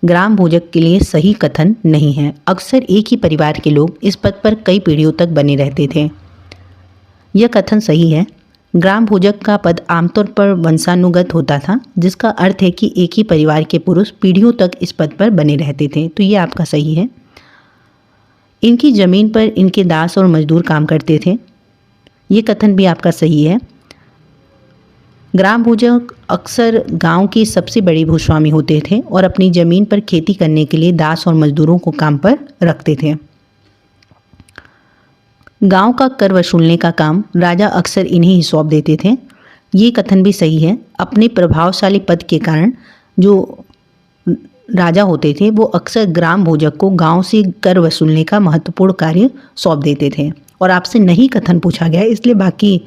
ग्राम भोजक के लिए सही कथन नहीं है। अक्सर एक ही परिवार के लोग इस पद पर कई पीढ़ियों तक बने रहते थे। यह कथन सही है। ग्राम भोजक का पद आमतौर पर वंशानुगत होता था, जिसका अर्थ है कि एक ही परिवार के पुरुष पीढ़ियों तक इस पद पर बने रहते थे। तो ये आपका सही है। इनकी ज़मीन पर इनके दास और मजदूर काम करते थे। ये कथन भी आपका सही है। ग्राम भोजक अक्सर गांव के सबसे बड़े भूस्वामी होते थे और अपनी ज़मीन पर खेती करने के लिए दास और मजदूरों को काम पर रखते थे। गांव का कर वसूलने का काम राजा अक्सर इन्हें ही सौंप देते थे। ये कथन भी सही है। अपने प्रभावशाली पद के कारण जो राजा होते थे वो अक्सर ग्राम भोजक को गांव से कर वसूलने का महत्वपूर्ण कार्य सौंप देते थे। और आपसे नहीं कथन पूछा गया है, इसलिए बाकी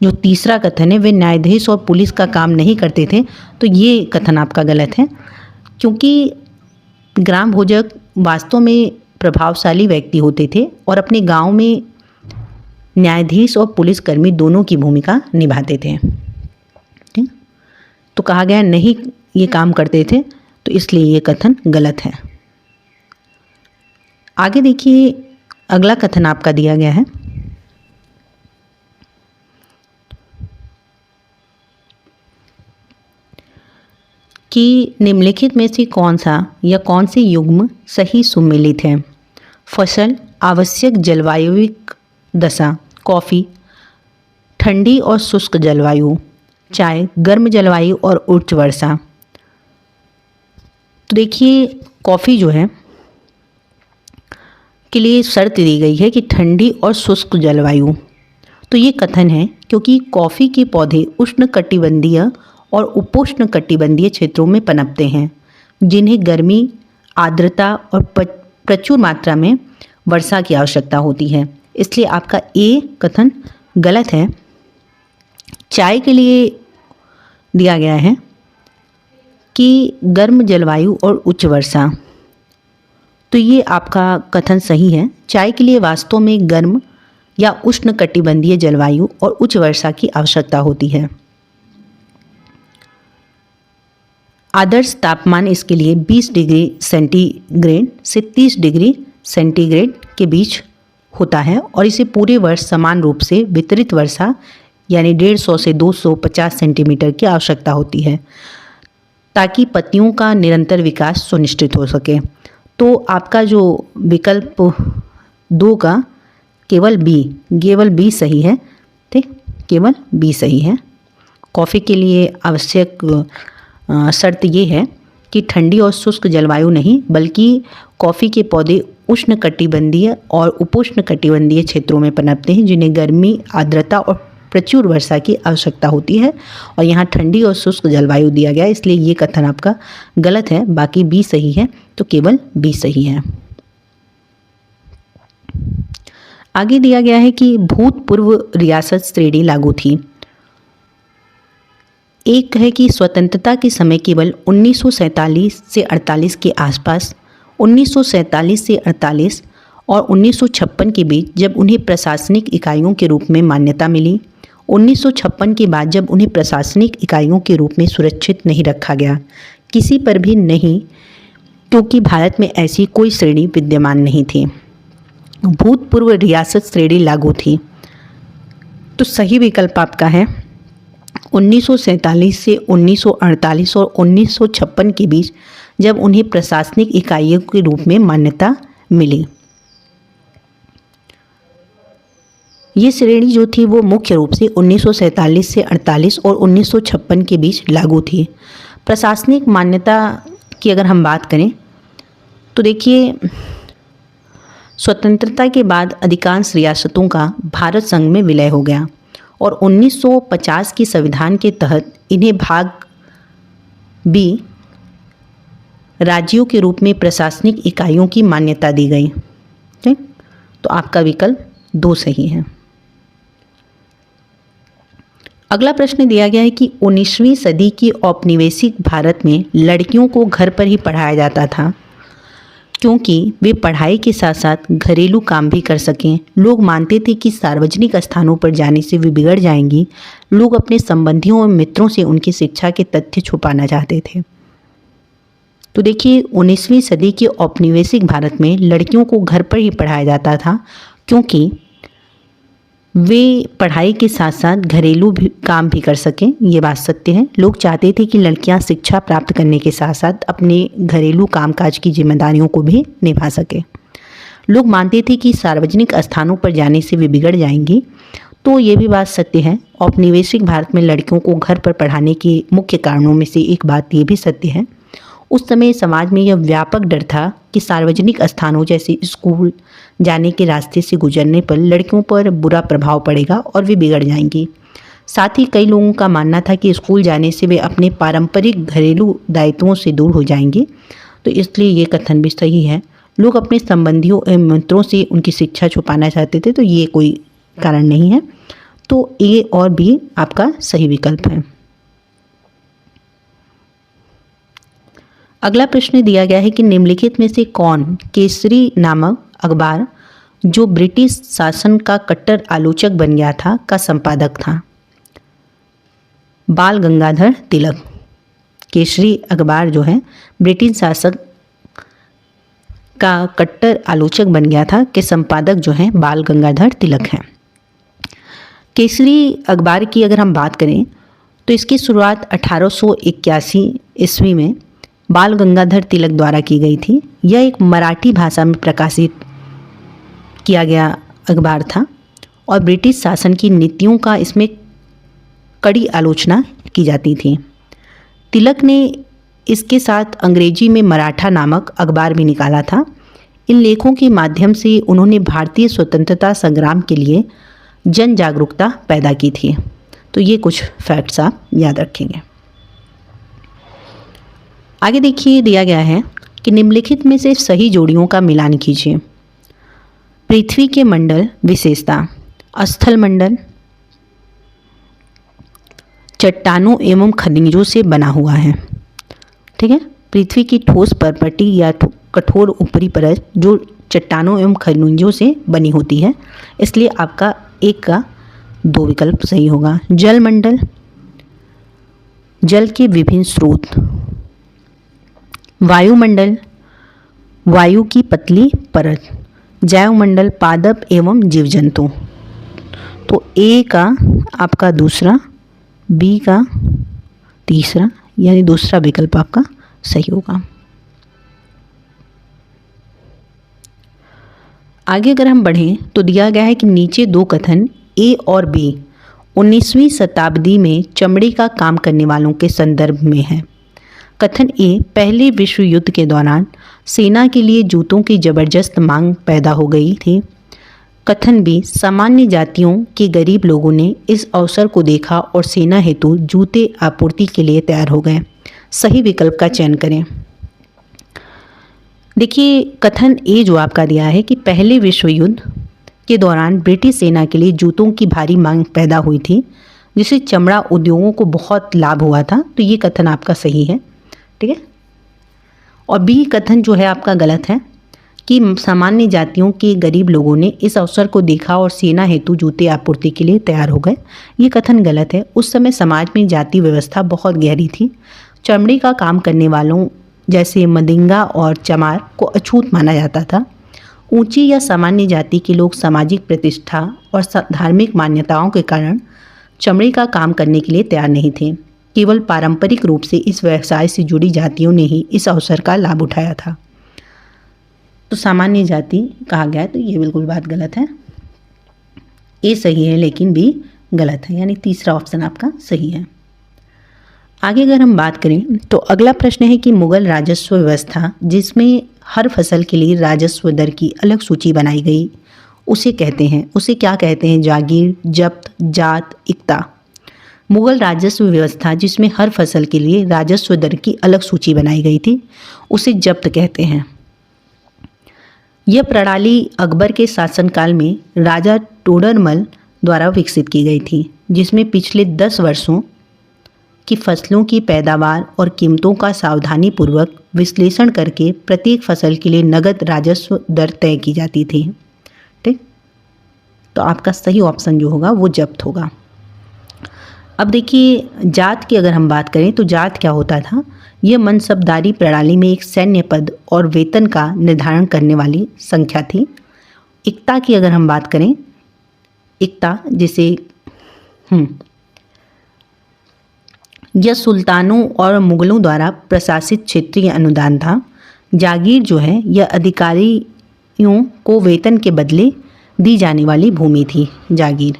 जो तीसरा कथन है वे न्यायाधीश और पुलिस का काम नहीं करते थे, तो ये कथन आपका गलत है, क्योंकि ग्राम भोजक वास्तव में प्रभावशाली व्यक्ति होते थे और अपने गांव में न्यायाधीश और पुलिसकर्मी दोनों की भूमिका निभाते थे। ठीक, तो कहा गया नहीं ये काम करते थे, तो इसलिए ये कथन गलत है। आगे देखिए, अगला कथन आपका दिया गया है कि निम्नलिखित में से कौन सा या कौन से युग्म सही सुमेलित है। फसल, आवश्यक जलवायुविक दशा, कॉफ़ी, ठंडी और शुष्क जलवायु, चाय, गर्म जलवायु और उच्च वर्षा। तो देखिए, कॉफ़ी जो है के लिए शर्त दी गई है कि ठंडी और शुष्क जलवायु। तो ये कथन है क्योंकि कॉफ़ी के पौधे उष्णकटिबंधीय और उपोष्ण कटिबंधीय क्षेत्रों में पनपते हैं, जिन्हें गर्मी, आर्द्रता और प्रचुर मात्रा में वर्षा की आवश्यकता होती है। इसलिए आपका ए कथन गलत है। चाय के लिए दिया गया है कि गर्म जलवायु और उच्च वर्षा, तो ये आपका कथन सही है। चाय के लिए वास्तव में गर्म या उष्णकटिबंधीय जलवायु और उच्च वर्षा की आवश्यकता होती है। आदर्श तापमान इसके लिए 20 डिग्री सेंटीग्रेड से 30 डिग्री सेंटीग्रेड के बीच होता है और इसे पूरे वर्ष समान रूप से वितरित वर्षा यानी 150 से 250 सेंटीमीटर की आवश्यकता होती है, ताकि पत्तियों का निरंतर विकास सुनिश्चित हो सके। तो आपका जो विकल्प 2 का केवल बी सही है। ठीक, केवल बी सही है। कॉफ़ी के लिए आवश्यक शर्त ये है कि ठंडी और शुष्क जलवायु नहीं, बल्कि कॉफ़ी के पौधे उष्णकटिबंधीय और उपोष्णकटिबंधीय क्षेत्रों में पनपते हैं, जिन्हें गर्मी, आर्द्रता और प्रचुर वर्षा की आवश्यकता होती है। और यहाँ ठंडी और शुष्क जलवायु दिया गया है, इसलिए ये कथन आपका गलत है। बाकी बी सही है, तो केवल बी सही है। आगे दिया गया है कि भूतपूर्व रियासत श्रेणी लागू थी। एक है कि स्वतंत्रता के समय केवल 1947 से 48 के आसपास, 1947 से 48 और 1956 के बीच जब उन्हें प्रशासनिक इकाइयों के रूप में मान्यता मिली। 1956 के बाद जब उन्हें प्रशासनिक इकाइयों के रूप में सुरक्षित नहीं रखा गया, किसी पर भी नहीं, क्योंकि भारत में ऐसी कोई श्रेणी विद्यमान नहीं थी। भूतपूर्व रियासत श्रेणी लागू थी, तो सही विकल्प आपका है 1947 से 1948 और 1956 के बीच जब उन्हें प्रशासनिक इकाइयों के रूप में मान्यता मिली। ये श्रेणी जो थी वो मुख्य रूप से 1947 से 48 और 1956 के बीच लागू थी। प्रशासनिक मान्यता की अगर हम बात करें तो देखिए, स्वतंत्रता के बाद अधिकांश रियासतों का भारत संघ में विलय हो गया और 1950 के संविधान के तहत इन्हें भाग बी राज्यों के रूप में प्रशासनिक इकाइयों की मान्यता दी गई। ठीक, तो आपका विकल्प 2 सही है। अगला प्रश्न दिया गया है कि 19वीं सदी की औपनिवेशिक भारत में लड़कियों को घर पर ही पढ़ाया जाता था, क्योंकि वे पढ़ाई के साथ साथ घरेलू काम भी कर सकें। लोग मानते थे कि सार्वजनिक स्थानों पर जाने से वे बिगड़ जाएंगी। लोग अपने संबंधियों और मित्रों से उनकी शिक्षा के तथ्य छुपाना चाहते थे। तो देखिए, 19वीं सदी के औपनिवेशिक भारत में लड़कियों को घर पर ही पढ़ाया जाता था, क्योंकि वे पढ़ाई के साथ साथ घरेलू भी काम भी कर सकें। ये बात सत्य है। लोग चाहते थे कि लड़कियां शिक्षा प्राप्त करने के साथ साथ अपने घरेलू कामकाज की जिम्मेदारियों को भी निभा सकें। लोग मानते थे कि सार्वजनिक स्थानों पर जाने से वे बिगड़ जाएंगी। तो ये भी बात सत्य है। औपनिवेशिक भारत में लड़कियों को घर पर पढ़ाने के मुख्य कारणों में से एक बात ये भी सत्य है। उस समय समाज में यह व्यापक डर था कि सार्वजनिक स्थानों जैसे स्कूल जाने के रास्ते से गुजरने पर लड़कियों पर बुरा प्रभाव पड़ेगा और वे बिगड़ जाएंगी। साथ ही कई लोगों का मानना था कि स्कूल जाने से वे अपने पारंपरिक घरेलू दायित्वों से दूर हो जाएंगे। तो इसलिए ये कथन भी सही है। लोग अपने संबंधियों एवं मित्रों से उनकी शिक्षा छुपाना चाहते थे, तो ये कोई कारण नहीं है। तो ए और बी आपका सही विकल्प है। अगला प्रश्न दिया गया है कि निम्नलिखित में से कौन केसरी नामक अखबार, जो ब्रिटिश शासन का कट्टर आलोचक बन गया था, का संपादक था? बाल गंगाधर तिलक। केसरी अखबार जो है ब्रिटिश शासक का कट्टर आलोचक बन गया था, के संपादक जो हैं बाल गंगाधर तिलक हैं। केसरी अखबार की अगर हम बात करें तो इसकी शुरुआत 1881 ईस्वी में बाल गंगाधर तिलक द्वारा की गई थी। यह एक मराठी भाषा में प्रकाशित किया गया अखबार था और ब्रिटिश शासन की नीतियों का इसमें कड़ी आलोचना की जाती थी। तिलक ने इसके साथ अंग्रेजी में मराठा नामक अखबार भी निकाला था। इन लेखों के माध्यम से उन्होंने भारतीय स्वतंत्रता संग्राम के लिए जन जागरूकता पैदा की थी। तो ये कुछ फैक्ट्स आप याद रखेंगे। आगे देखिए, दिया गया है कि निम्नलिखित में से सही जोड़ियों का मिलान कीजिए। पृथ्वी के मंडल विशेषता: स्थल मंडल चट्टानों एवं खनिजों से बना हुआ है। ठीक है, पृथ्वी की ठोस परपटी या कठोर ऊपरी परत जो चट्टानों एवं खनिजों से बनी होती है, इसलिए आपका एक का 2 विकल्प सही होगा। जल मंडल जल के विभिन्न स्रोत। वायुमंडल वायु की पतली परत। जैवमंडल पादप एवं जीव जंतु। तो ए का आपका दूसरा, बी का तीसरा, यानी दूसरा विकल्प आपका सही होगा। आगे अगर हम बढ़ें तो दिया गया है कि नीचे 2 कथन ए और बी 19वीं शताब्दी में चमड़े का काम करने वालों के संदर्भ में है। कथन ए, पहले विश्व युद्ध के दौरान सेना के लिए जूतों की जबरदस्त मांग पैदा हो गई थी। कथन बी, सामान्य जातियों के गरीब लोगों ने इस अवसर को देखा और सेना हेतु जूते आपूर्ति के लिए तैयार हो गए। सही विकल्प का चयन करें। देखिए, कथन ए जो आपका दिया है कि पहले विश्व युद्ध के दौरान ब्रिटिश सेना के लिए जूतों की भारी मांग पैदा हुई थी, जिससे चमड़ा उद्योगों को बहुत लाभ हुआ था। तो ये कथन आपका सही है। ठीक है, और बी कथन जो है आपका गलत है कि सामान्य जातियों के गरीब लोगों ने इस अवसर को देखा और सेना हेतु जूते आपूर्ति के लिए तैयार हो गए। ये कथन गलत है। उस समय समाज में जाति व्यवस्था बहुत गहरी थी। चमड़े का काम करने वालों जैसे मदिंगा और चमार को अछूत माना जाता था। ऊंची या सामान्य जाति के लोग सामाजिक प्रतिष्ठा और धार्मिक मान्यताओं के कारण चमड़े का काम करने के लिए तैयार नहीं थे। केवल पारंपरिक रूप से इस व्यवसाय से जुड़ी जातियों ने ही इस अवसर का लाभ उठाया था। तो सामान्य जाति कहा गया है, तो ये बिल्कुल बात गलत है। ए सही है लेकिन बी गलत है, यानी तीसरा ऑप्शन आपका सही है। आगे अगर हम बात करें तो अगला प्रश्न है कि मुगल राजस्व व्यवस्था जिसमें हर फसल के लिए राजस्व दर की अलग सूची बनाई गई, उसे क्या कहते हैं? जागीर, जब्त, जात, इक्ता। मुगल राजस्व व्यवस्था जिसमें हर फसल के लिए राजस्व दर की अलग सूची बनाई गई थी, उसे जब्त कहते हैं। यह प्रणाली अकबर के शासनकाल में राजा टोडरमल द्वारा विकसित की गई थी, जिसमें पिछले 10 वर्षों की फसलों की पैदावार और कीमतों का सावधानीपूर्वक विश्लेषण करके प्रत्येक फसल के लिए नगद राजस्व दर तय की जाती थी। ठीक, तो आपका सही ऑप्शन जो होगा वो जब्त होगा। अब देखिए, जात की अगर हम बात करें तो जात क्या होता था? यह मनसबदारी प्रणाली में एक सैन्य पद और वेतन का निर्धारण करने वाली संख्या थी। इक्ता की अगर हम बात करें, इक्ता जिसे यह सुल्तानों और मुगलों द्वारा प्रशासित क्षेत्रीय अनुदान था। जागीर जो है यह अधिकारी कर्मचारियों को वेतन के बदले दी जाने वाली भूमि थी, जागीर।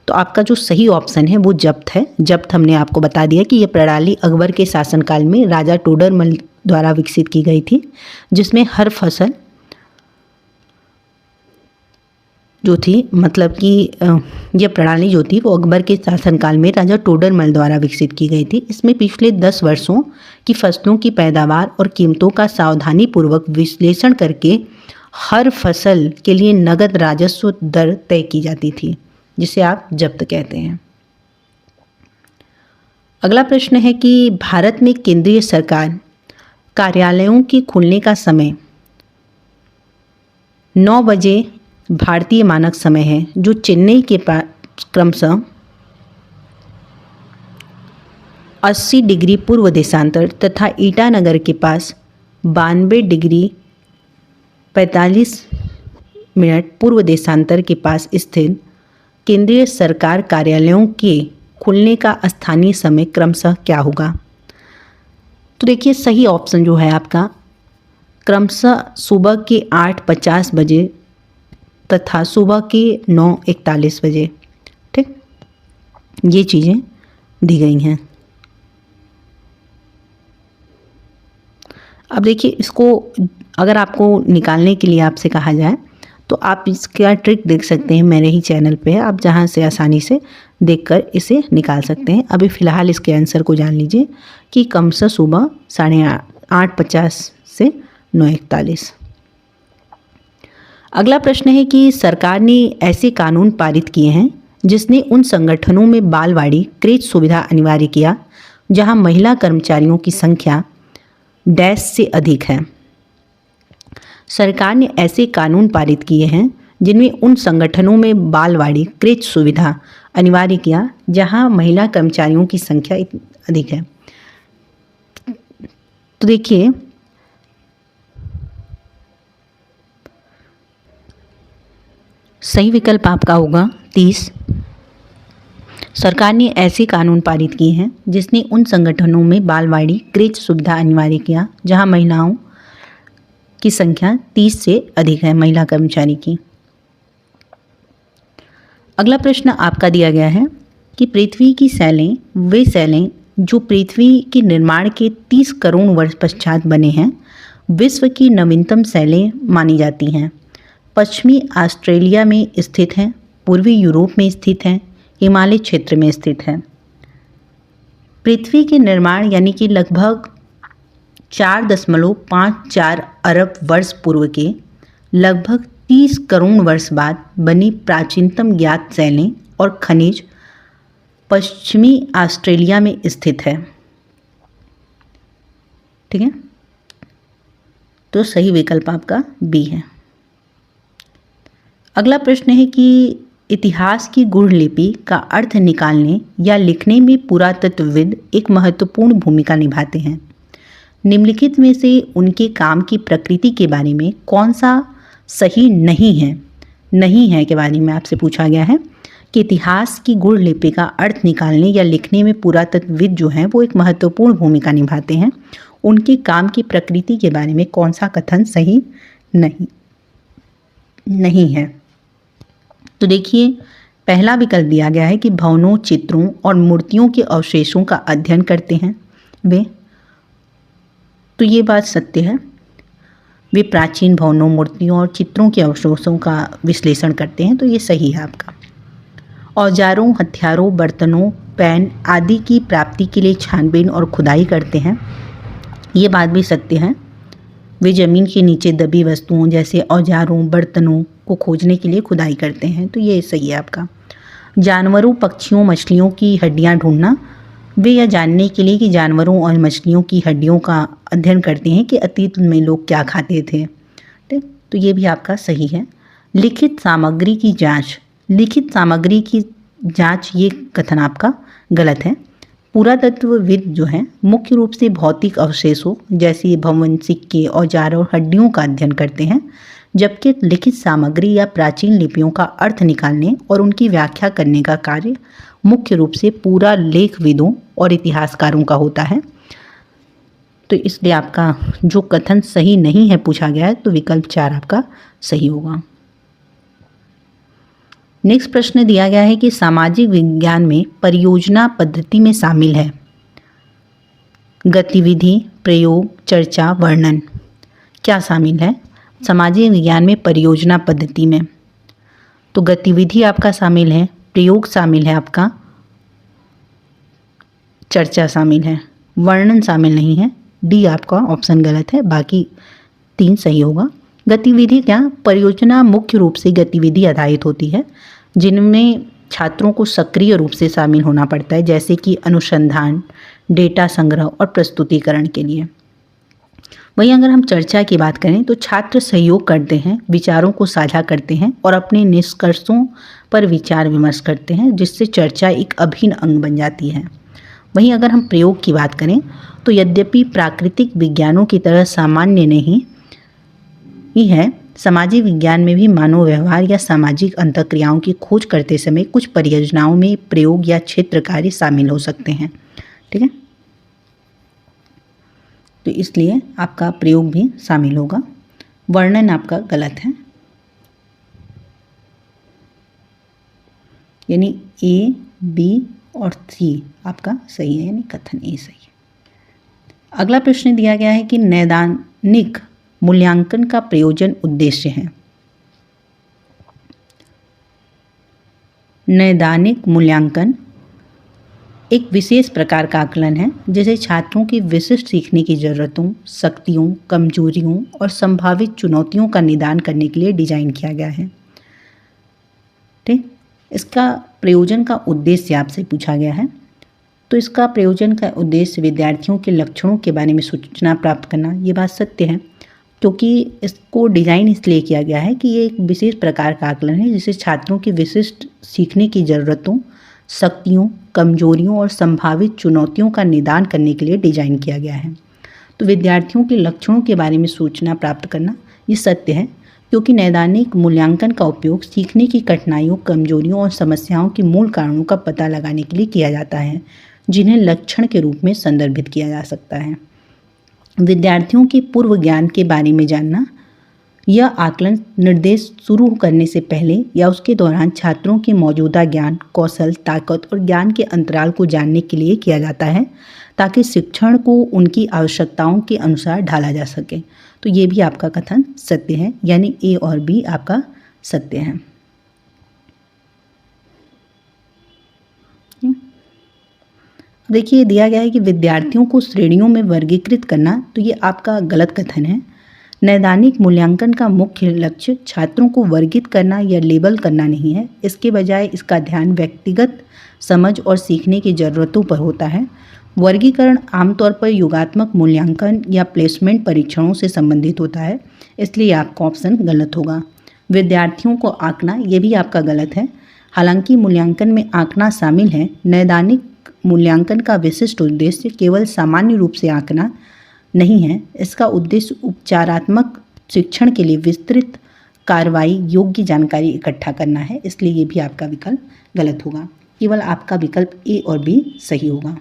तो आपका जो सही ऑप्शन है वो जब्त है। जब्त हमने आपको बता दिया कि यह प्रणाली अकबर के शासनकाल में राजा टोडरमल द्वारा विकसित की गई थी, जिसमें हर फसल जो थी, मतलब कि यह प्रणाली जो थी वो अकबर के शासनकाल में राजा टोडरमल द्वारा विकसित की गई थी। इसमें पिछले 10 वर्षों की फसलों की पैदावार और कीमतों का सावधानीपूर्वक विश्लेषण करके हर फसल के लिए नगद राजस्व दर तय की जाती थी, जिसे आप जब्त कहते हैं। अगला प्रश्न है कि भारत में केंद्रीय सरकार कार्यालयों के खुलने का समय 9 बजे भारतीय मानक समय है, जो चेन्नई के पास क्रमशः 80 डिग्री पूर्व देशांतर तथा ईटानगर के पास 92 डिग्री 45 मिनट पूर्व देशांतर के पास स्थित केंद्रीय सरकार कार्यालयों के खुलने का स्थानीय समय क्रमशः क्या होगा? तो देखिए, सही ऑप्शन जो है आपका क्रमशः सुबह के 8:50 बजे तथा सुबह के 9:41 बजे। ठीक, ये चीज़ें दी गई हैं। अब देखिए, इसको अगर आपको निकालने के लिए आपसे कहा जाए तो आप इसका ट्रिक देख सकते हैं मेरे ही चैनल पे है, आप जहाँ से आसानी से देखकर इसे निकाल सकते हैं। अभी फ़िलहाल इसके आंसर को जान लीजिए कि क्रमशः सुबह 8:50 से 9:41। अगला प्रश्न है कि सरकार ने ऐसे कानून पारित किए हैं जिसने उन संगठनों में बालवाड़ी क्रेच सुविधा अनिवार्य किया जहां महिला कर्मचारियों की संख्या डैश से अधिक है। सरकार ने ऐसे कानून पारित किए हैं जिनमें उन संगठनों में बालवाड़ी क्रेच सुविधा अनिवार्य किया जहां महिला कर्मचारियों की संख्या अधिक है। तो देखिए, सही विकल्प आपका होगा 30। सरकार ने ऐसे कानून पारित किए हैं जिसने उन संगठनों में बालवाड़ी क्रेच सुविधा अनिवार्य किया जहां महिलाओं की संख्या 30 से अधिक है, महिला कर्मचारी की। अगला प्रश्न आपका दिया गया है कि पृथ्वी की शैलें वे शैलें जो पृथ्वी के निर्माण के 30 करोड़ वर्ष पश्चात बने हैं, विश्व की नवीनतम शैलें मानी जाती हैं। पश्चिमी ऑस्ट्रेलिया में स्थित हैं, पूर्वी यूरोप में स्थित हैं, हिमालय क्षेत्र में स्थित है। पृथ्वी के निर्माण यानी कि लगभग 4.54 अरब वर्ष पूर्व के लगभग 30 करोड़ वर्ष बाद बनी प्राचीनतम ज्ञात शैलें और खनिज पश्चिमी ऑस्ट्रेलिया में स्थित है। ठीक है, तो सही विकल्प आपका बी है। अगला प्रश्न है कि इतिहास की गूढ़ लिपि का अर्थ निकालने या लिखने में पुरातत्वविद एक महत्वपूर्ण भूमिका निभाते हैं। निम्नलिखित में से उनके काम की प्रकृति के बारे में कौन सा सही नहीं है? नहीं है के बारे में आपसे पूछा गया है कि इतिहास की गूढ़ लिपि का अर्थ निकालने या लिखने में पुरातत्वविद जो हैं वो एक महत्वपूर्ण भूमिका निभाते हैं। उनके काम की प्रकृति के बारे में कौन सा कथन सही नहीं है? तो देखिए, पहला विकल्प दिया गया है कि भवनों, चित्रों और मूर्तियों के अवशेषों का अध्ययन करते हैं वे। तो ये बात सत्य है, वे प्राचीन भवनों, मूर्तियों और चित्रों के अवशेषों का विश्लेषण करते हैं, तो ये सही है आपका। औजारों, हथियारों, बर्तनों, पेन आदि की प्राप्ति के लिए छानबीन और खुदाई करते हैं, ये बात भी सत्य है। वे ज़मीन के नीचे दबी वस्तुओं जैसे औजारों, बर्तनों को खोजने के लिए खुदाई करते हैं, तो ये सही है आपका। जानवरों, पक्षियों, मछलियों की हड्डियां ढूंढना, वे यह जानने के लिए कि जानवरों और मछलियों की हड्डियों का अध्ययन करते हैं कि अतीत में लोग क्या खाते थे। ठीक, तो ये भी आपका सही है। लिखित सामग्री की जांच, लिखित सामग्री की जांच, ये कथन आपका गलत है। पुरातत्वविद जो हैं मुख्य रूप से भौतिक अवशेषों जैसे भवन, सिक्के, औजार और हड्डियों का अध्ययन करते हैं, जबकि लिखित सामग्री या प्राचीन लिपियों का अर्थ निकालने और उनकी व्याख्या करने का कार्य मुख्य रूप से पूरा लेखविदों और इतिहासकारों का होता है। तो इसलिए आपका जो कथन सही नहीं है पूछा गया है, तो विकल्प 4 आपका सही होगा। नेक्स्ट प्रश्न दिया गया है कि सामाजिक विज्ञान में परियोजना पद्धति में शामिल है गतिविधि, प्रयोग, चर्चा, वर्णन। क्या शामिल है सामाजिक विज्ञान में परियोजना पद्धति में? तो गतिविधि आपका शामिल है, प्रयोग शामिल है आपका, चर्चा शामिल है, वर्णन शामिल नहीं है। डी आपका ऑप्शन गलत है, बाकी 3 सही होगा। गतिविधि क्या? परियोजना मुख्य रूप से गतिविधि आधारित होती है जिनमें छात्रों को सक्रिय रूप से शामिल होना पड़ता है, जैसे कि अनुसंधान, डेटा संग्रह और प्रस्तुतिकरण के लिए। वहीं अगर हम चर्चा की बात करें तो छात्र सहयोग करते हैं, विचारों को साझा करते हैं और अपने निष्कर्षों पर विचार विमर्श करते हैं, जिससे चर्चा एक अभिन्न अंग बन जाती है। वहीं अगर हम प्रयोग की बात करें तो यद्यपि प्राकृतिक विज्ञानों की तरह सामान्य नहीं ही है, सामाजिक विज्ञान में भी मानव व्यवहार या सामाजिक अंतःक्रियाओं की खोज करते समय कुछ परियोजनाओं में प्रयोग या क्षेत्र कार्य शामिल हो सकते हैं। ठीक है, तो इसलिए आपका प्रयोग भी शामिल होगा। वर्णन आपका गलत है, यानी ए, बी और सी आपका सही है, यानी कथन ए सही है। अगला प्रश्न दिया गया है कि नैदानिक मूल्यांकन का प्रयोजन उद्देश्य है। नैदानिक मूल्यांकन एक विशेष प्रकार का आकलन है जिसे छात्रों की विशिष्ट सीखने की ज़रूरतों, शक्तियों, कमजोरियों और संभावित चुनौतियों का निदान करने के लिए डिजाइन किया गया है। ठीक, इसका प्रयोजन का उद्देश्य आपसे पूछा गया है, तो इसका प्रयोजन का उद्देश्य विद्यार्थियों के लक्षणों के बारे में सूचना प्राप्त करना। ये बात सत्य है, क्योंकि इसको डिज़ाइन इसलिए किया गया है कि ये एक विशेष प्रकार का आकलन है जिसे छात्रों की विशिष्ट सीखने की ज़रूरतों, शक्तियों, कमजोरियों और संभावित चुनौतियों का निदान करने के लिए डिजाइन किया गया है। तो विद्यार्थियों के लक्षणों के बारे में सूचना प्राप्त करना ये सत्य है, क्योंकि नैदानिक मूल्यांकन का उपयोग सीखने की कठिनाइयों, कमजोरियों और समस्याओं के मूल कारणों का पता लगाने के लिए किया जाता है, जिन्हें लक्षण के रूप में संदर्भित किया जा सकता है। विद्यार्थियों के पूर्व ज्ञान के बारे में जानना, यह आकलन निर्देश शुरू करने से पहले या उसके दौरान छात्रों के मौजूदा ज्ञान, कौशल, ताकत और ज्ञान के अंतराल को जानने के लिए किया जाता है, ताकि शिक्षण को उनकी आवश्यकताओं के अनुसार ढाला जा सके। तो ये भी आपका कथन सत्य है, यानी ए और बी आपका सत्य है। देखिए, दिया गया है कि विद्यार्थियों को श्रेणियों में वर्गीकृत करना, तो ये आपका गलत कथन है। नैदानिक मूल्यांकन का मुख्य लक्ष्य छात्रों को वर्गित करना या लेबल करना नहीं है, इसके बजाय इसका ध्यान व्यक्तिगत समझ और सीखने की ज़रूरतों पर होता है। वर्गीकरण आमतौर पर योगात्मक मूल्यांकन या प्लेसमेंट परीक्षणों से संबंधित होता है, इसलिए आपका ऑप्शन गलत होगा। विद्यार्थियों को आंकना, ये भी आपका गलत है। हालांकि मूल्यांकन में आंकना शामिल है, नैदानिक मूल्यांकन का विशिष्ट उद्देश्य केवल सामान्य रूप से आंकना नहीं है। इसका उद्देश्य उपचारात्मक शिक्षण के लिए विस्तृत कार्रवाई योग्य जानकारी इकट्ठा करना है, इसलिए ये भी आपका विकल्प गलत होगा। केवल आपका विकल्प ए और बी सही होगा।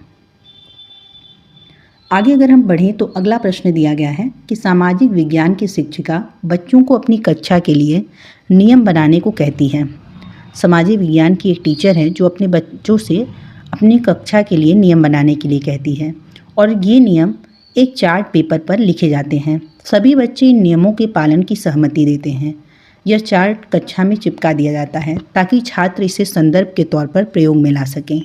आगे अगर हम बढ़ें तो अगला प्रश्न दिया गया है कि सामाजिक विज्ञान की शिक्षिका बच्चों को अपनी कक्षा के लिए नियम बनाने को कहती है। सामाजिक विज्ञान की एक टीचर है जो अपने बच्चों से अपनी कक्षा के लिए नियम बनाने के लिए कहती है, और ये नियम एक चार्ट पेपर पर लिखे जाते हैं। सभी बच्चे इन नियमों के पालन की सहमति देते हैं। यह चार्ट कक्षा में चिपका दिया जाता है ताकि छात्र इसे संदर्भ के तौर पर प्रयोग में ला सकें।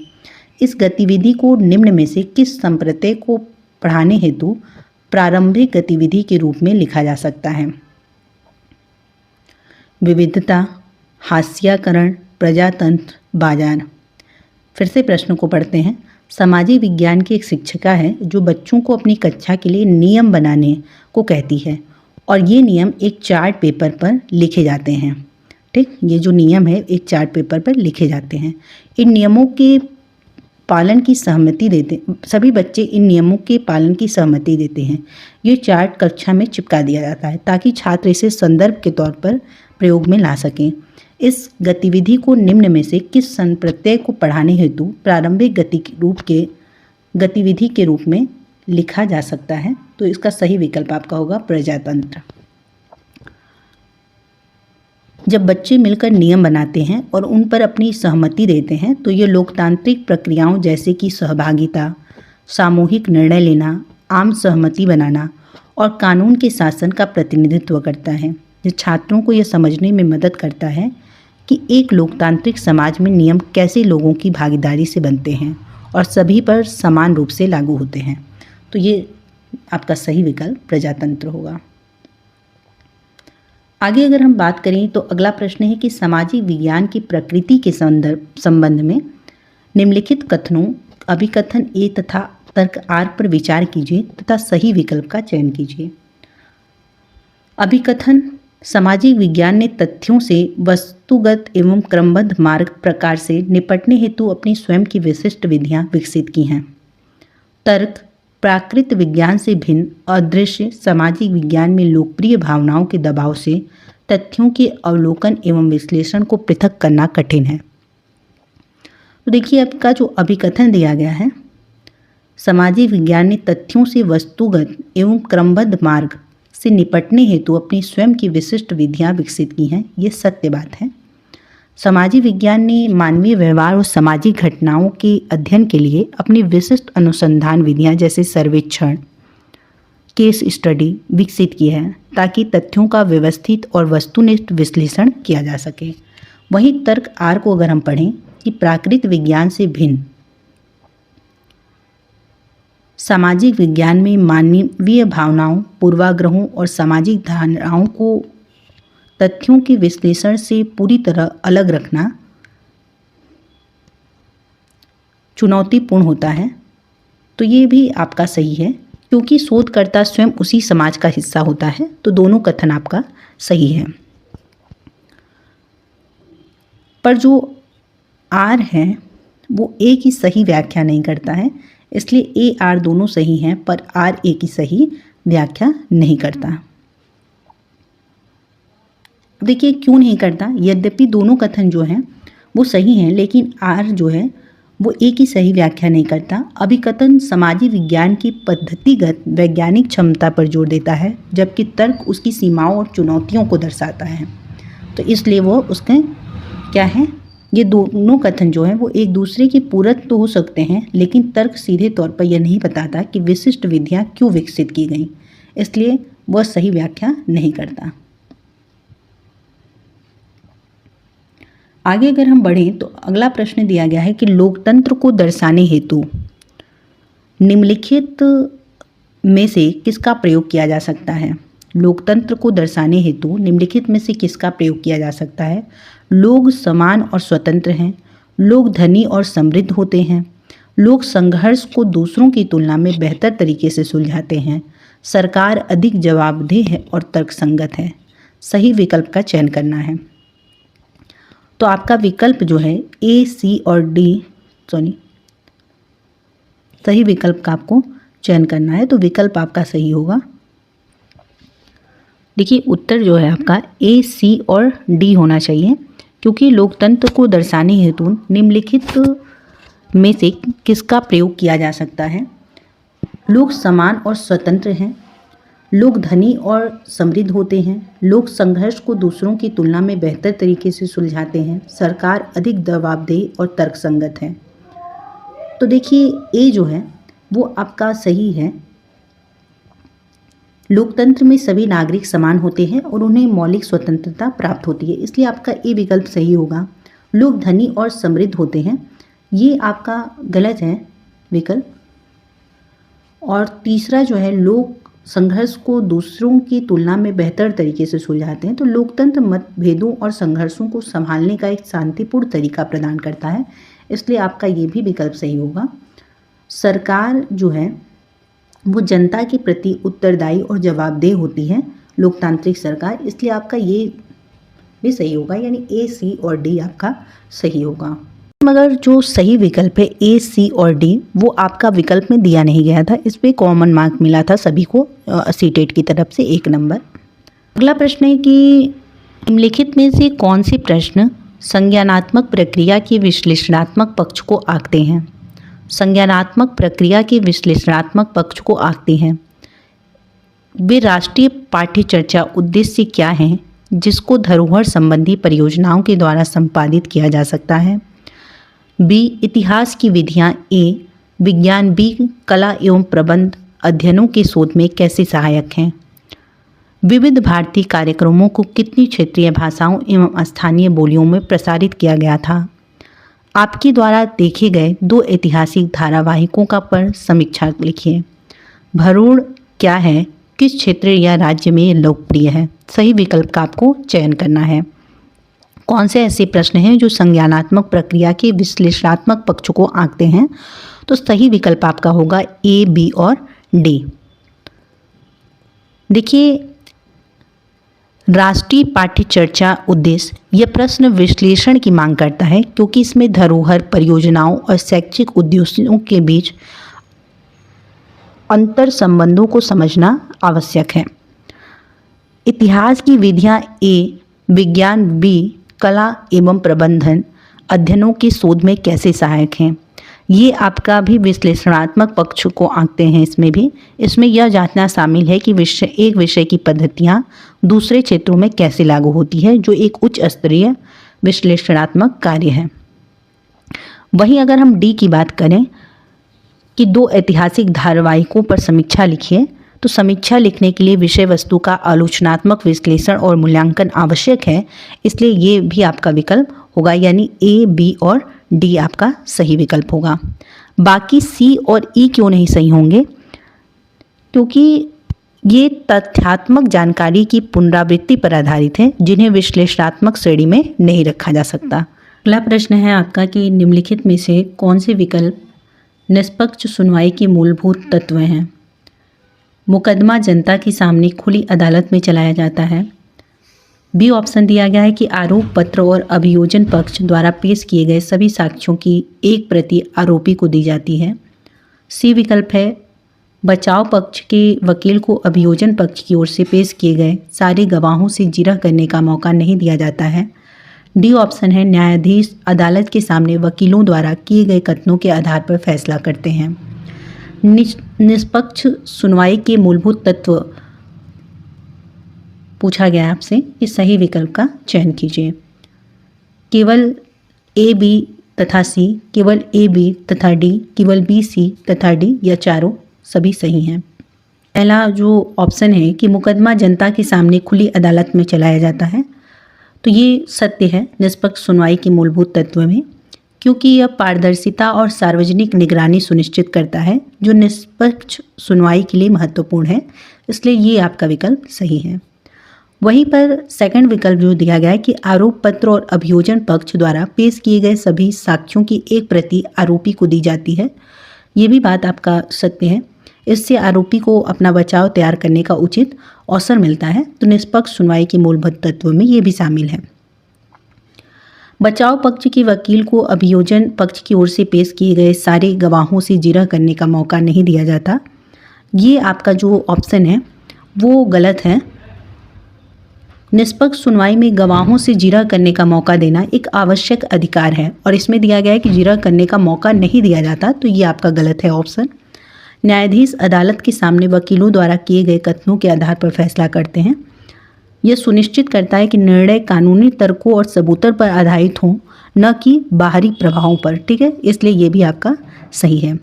इस गतिविधि को निम्न में से किस संप्रदाय को पढ़ाने हेतु प्रारंभिक गतिविधि के रूप में लिखा जा सकता है? विविधता, हास्याकरण, प्रजातंत्र, बाजार। फिर से प्रश्न को पढ़ते हैं। सामाजिक विज्ञान की एक शिक्षिका है जो बच्चों को अपनी कक्षा के लिए नियम बनाने को कहती है, और ये नियम एक चार्ट पेपर पर लिखे जाते हैं। ठीक, ये जो नियम है एक चार्ट पेपर पर लिखे जाते हैं। इन नियमों के पालन की सहमति देते, सभी बच्चे इन नियमों के पालन की सहमति देते हैं। ये चार्ट कक्षा में चिपका दिया जाता है ताकि छात्र इसे संदर्भ के तौर पर प्रयोग में ला सकें। इस गतिविधि को निम्न में से किस संप्रदाय को पढ़ाने हेतु प्रारंभिक गतिविधि के रूप में लिखा जा सकता है? तो इसका सही विकल्प आपका होगा प्रजातंत्र। जब बच्चे मिलकर नियम बनाते हैं और उन पर अपनी सहमति देते हैं तो ये लोकतांत्रिक प्रक्रियाओं जैसे कि सहभागिता, सामूहिक निर्णय लेना, आम सहमति बनाना और कानून के शासन का प्रतिनिधित्व करता है। ये छात्रों को यह समझने में मदद करता है कि एक लोकतांत्रिक समाज में नियम कैसे लोगों की भागीदारी से बनते हैं और सभी पर समान रूप से लागू होते हैं। तो ये आपका सही विकल्प प्रजातंत्र होगा। आगे अगर हम बात करें तो अगला प्रश्न है कि सामाजिक विज्ञान की प्रकृति के संबंध में निम्नलिखित कथनों अभिकथन ए तथा तर्क आर पर विचार कीजिए तथा सही विकल्प का चयन कीजिए। अभिकथन: सामाजिक विज्ञान ने तथ्यों से वस्तुगत एवं क्रमबद्ध मार्ग प्रकार से निपटने हेतु अपनी स्वयं की विशिष्ट विधियां विकसित की हैं। तर्क: प्राकृत विज्ञान से भिन्न अदृश्य सामाजिक विज्ञान में लोकप्रिय भावनाओं के दबाव से तथ्यों के अवलोकन एवं विश्लेषण को पृथक करना कठिन है। तो देखिए आपका जो अभिकथन दिया गया है, सामाजिक विज्ञान ने तथ्यों से वस्तुगत एवं क्रमबद्ध मार्ग से निपटने हेतु अपनी स्वयं की विशिष्ट विधियां विकसित की हैं, ये सत्य बात है। सामाजिक विज्ञान ने मानवीय व्यवहार और सामाजिक घटनाओं के अध्ययन के लिए अपनी विशिष्ट अनुसंधान विधियां जैसे सर्वेक्षण, केस स्टडी विकसित की है ताकि तथ्यों का व्यवस्थित और वस्तुनिष्ठ विश्लेषण किया जा सके। वहीं तर्क आर को अगर हम पढ़ें कि प्राकृत विज्ञान से भिन्न सामाजिक विज्ञान में मानवीय भावनाओं, पूर्वाग्रहों और सामाजिक धारणाओं को तथ्यों के विश्लेषण से पूरी तरह अलग रखना चुनौतीपूर्ण होता है। तो ये भी आपका सही है क्योंकि शोधकर्ता स्वयं उसी समाज का हिस्सा होता है। तो दोनों कथन आपका सही है। पर जो आर है वो ए की सही व्याख्या नहीं करता है, इसलिए ए आर दोनों सही हैं पर आर ए की सही व्याख्या नहीं करता। देखिए क्यों नहीं करता, यद्यपि दोनों कथन जो हैं वो सही हैं लेकिन आर जो है वो ए की सही व्याख्या नहीं करता। अभिकथन सामाजिक विज्ञान की पद्धतिगत वैज्ञानिक क्षमता पर जोर देता है जबकि तर्क उसकी सीमाओं और चुनौतियों को दर्शाता है। तो इसलिए वो उसके क्या है, ये दोनों कथन जो हैं वो एक दूसरे के पूरक तो हो सकते हैं लेकिन तर्क सीधे तौर पर यह नहीं बताता कि विशिष्ट विधियां क्यों विकसित की गई, इसलिए वह सही व्याख्या नहीं करता। आगे अगर हम बढ़ें तो अगला प्रश्न दिया गया है कि लोकतंत्र को दर्शाने हेतु निम्नलिखित में से किसका प्रयोग किया जा सकता है। लोकतंत्र को दर्शाने हेतु निम्नलिखित में से किसका प्रयोग किया जा सकता है। लोग समान और स्वतंत्र हैं, लोग धनी और समृद्ध होते हैं, लोग संघर्ष को दूसरों की तुलना में बेहतर तरीके से सुलझाते हैं, सरकार अधिक जवाबदेह है और तर्कसंगत है। सही विकल्प का चयन करना है। तो आपका विकल्प जो है ए, सी और डी सही विकल्प का आपको चयन करना है। तो विकल्प आपका सही होगा। देखिए उत्तर जो है आपका ए, सी और डी होना चाहिए क्योंकि लोकतंत्र को दर्शाने हेतु निम्नलिखित में से किसका प्रयोग किया जा सकता है। लोग समान और स्वतंत्र हैं, लोग धनी और समृद्ध होते हैं, लोग संघर्ष को दूसरों की तुलना में बेहतर तरीके से सुलझाते हैं, सरकार अधिक जवाबदेह और तर्कसंगत है। तो देखिए ए जो है वो आपका सही है। लोकतंत्र में सभी नागरिक समान होते हैं और उन्हें मौलिक स्वतंत्रता प्राप्त होती है, इसलिए आपका ए विकल्प सही होगा। लोग धनी और समृद्ध होते हैं, ये आपका गलत है विकल्प। और तीसरा जो है लोग संघर्ष को दूसरों की तुलना में बेहतर तरीके से सुलझाते हैं। तो लोकतंत्र मतभेदों और संघर्षों को संभालने का एक शांतिपूर्ण तरीका प्रदान करता है, इसलिए आपका ये भी विकल्प सही होगा। सरकार जो है वो जनता के प्रति उत्तरदायी और जवाबदेह होती है, लोकतांत्रिक सरकार, इसलिए आपका ये भी सही होगा, यानी ए, सी और डी आपका सही होगा। मगर जो सही विकल्प है ए, सी और डी वो आपका विकल्प में दिया नहीं गया था, इस पे कॉमन मार्क मिला था सभी को सीटेट की तरफ से 1 नंबर। अगला प्रश्न है कि निम्नलिखित में से कौन से प्रश्न संज्ञानात्मक प्रक्रिया के विश्लेषणात्मक पक्ष को आंकते हैं। संज्ञानात्मक प्रक्रिया के विश्लेषणात्मक पक्ष को आंकते हैं। वे राष्ट्रीय पाठ्य चर्चा उद्देश्य क्या हैं जिसको धरोहर संबंधी परियोजनाओं के द्वारा संपादित किया जा सकता है। बी, इतिहास की विधियाँ ए, विज्ञान बी, कला एवं प्रबंध अध्ययनों के शोध में कैसे सहायक हैं। विविध भारतीय कार्यक्रमों को कितनी क्षेत्रीय भाषाओं एवं स्थानीय बोलियों में प्रसारित किया गया था। आपके द्वारा देखे गए 2 ऐतिहासिक धारावाहिकों का पर समीक्षा लिखिए। भरूण क्या है, किस क्षेत्र या राज्य में लोकप्रिय है। सही विकल्प का आपको चयन करना है। कौन से ऐसे प्रश्न हैं जो संज्ञानात्मक प्रक्रिया के विश्लेषणात्मक पक्ष को आंकते हैं। तो सही विकल्प आपका होगा ए, बी और डी। देखिए, राष्ट्रीय पाठ्य चर्चा उद्देश्य यह प्रश्न विश्लेषण की मांग करता है क्योंकि इसमें धरोहर परियोजनाओं और शैक्षिक उद्देश्यों के बीच अंतर संबंधों को समझना आवश्यक है। इतिहास की विधियाँ ए, विज्ञान बी, कला एवं प्रबंधन अध्ययनों के शोध में कैसे सहायक हैं। ये आपका भी विश्लेषणात्मक पक्ष को आंकते हैं। इसमें यह जांचना शामिल है कि एक विषय की पद्धतियाँ दूसरे क्षेत्रों में कैसे लागू होती है, जो एक उच्च स्तरीय विश्लेषणात्मक कार्य है। वहीं अगर हम डी की बात करें कि 2 ऐतिहासिक धारावाहिकों पर समीक्षा लिखिए, तो समीक्षा लिखने के लिए विषय वस्तु का आलोचनात्मक विश्लेषण और मूल्यांकन आवश्यक है। इसलिए ये भी आपका विकल्प होगा, यानी ए, बी और डी आपका सही विकल्प होगा। बाकी सी और ई क्यों नहीं सही होंगे, क्योंकि ये तथ्यात्मक जानकारी की पुनरावृत्ति पर आधारित है जिन्हें विश्लेषणात्मक श्रेणी में नहीं रखा जा सकता। अगला प्रश्न है आपका कि निम्नलिखित में से कौन से विकल्प निष्पक्ष सुनवाई के मूलभूत तत्व हैं। मुकदमा जनता के सामने खुली अदालत में चलाया जाता है। बी ऑप्शन दिया गया है कि आरोप पत्र और अभियोजन पक्ष द्वारा पेश किए गए सभी साक्ष्यों की एक प्रति आरोपी को दी जाती है। सी विकल्प है बचाव पक्ष के वकील को अभियोजन पक्ष की ओर से पेश किए गए सारे गवाहों से जिरह करने का मौका नहीं दिया जाता है। डी ऑप्शन है न्यायाधीश अदालत के सामने वकीलों द्वारा किए गए कथनों के आधार पर फैसला करते हैं। निष्पक्ष सुनवाई के मूलभूत तत्व पूछा गया है आपसे, इस सही विकल्प का चयन कीजिए। केवल ए, बी तथा सी, केवल ए, बी तथा डी, केवल बी, सी तथा डी या चारों सभी सही हैं। पहला जो ऑप्शन है कि मुकदमा जनता के सामने खुली अदालत में चलाया जाता है, तो ये सत्य है निष्पक्ष सुनवाई के मूलभूत तत्व में, क्योंकि यह पारदर्शिता और सार्वजनिक निगरानी सुनिश्चित करता है जो निष्पक्ष सुनवाई के लिए महत्वपूर्ण है। इसलिए ये आपका विकल्प सही है। वहीं पर सेकंड विकल्प जो दिया गया है कि आरोप पत्र और अभियोजन पक्ष द्वारा पेश किए गए सभी साक्ष्यों की एक प्रति आरोपी को दी जाती है, ये भी बात आपका सत्य है। इससे आरोपी को अपना बचाव तैयार करने का उचित अवसर मिलता है, तो निष्पक्ष सुनवाई के मूलभूत तत्व में ये भी शामिल है। बचाव पक्ष के वकील को अभियोजन पक्ष की ओर से पेश किए गए सारे गवाहों से जिरह करने का मौका नहीं दिया जाता, ये आपका जो ऑप्शन है वो गलत है। निष्पक्ष सुनवाई में गवाहों से जिरह करने का मौका देना एक आवश्यक अधिकार है और इसमें दिया गया है कि जिरह करने का मौका नहीं दिया जाता, तो ये आपका गलत है ऑप्शन। न्यायाधीश अदालत के सामने वकीलों द्वारा किए गए कथनों के आधार पर फैसला करते हैं। यह सुनिश्चित करता है कि निर्णय कानूनी तर्कों और सबूतों पर आधारित हों, न कि बाहरी प्रभावों पर। ठीक है, इसलिए ये भी आपका सही है।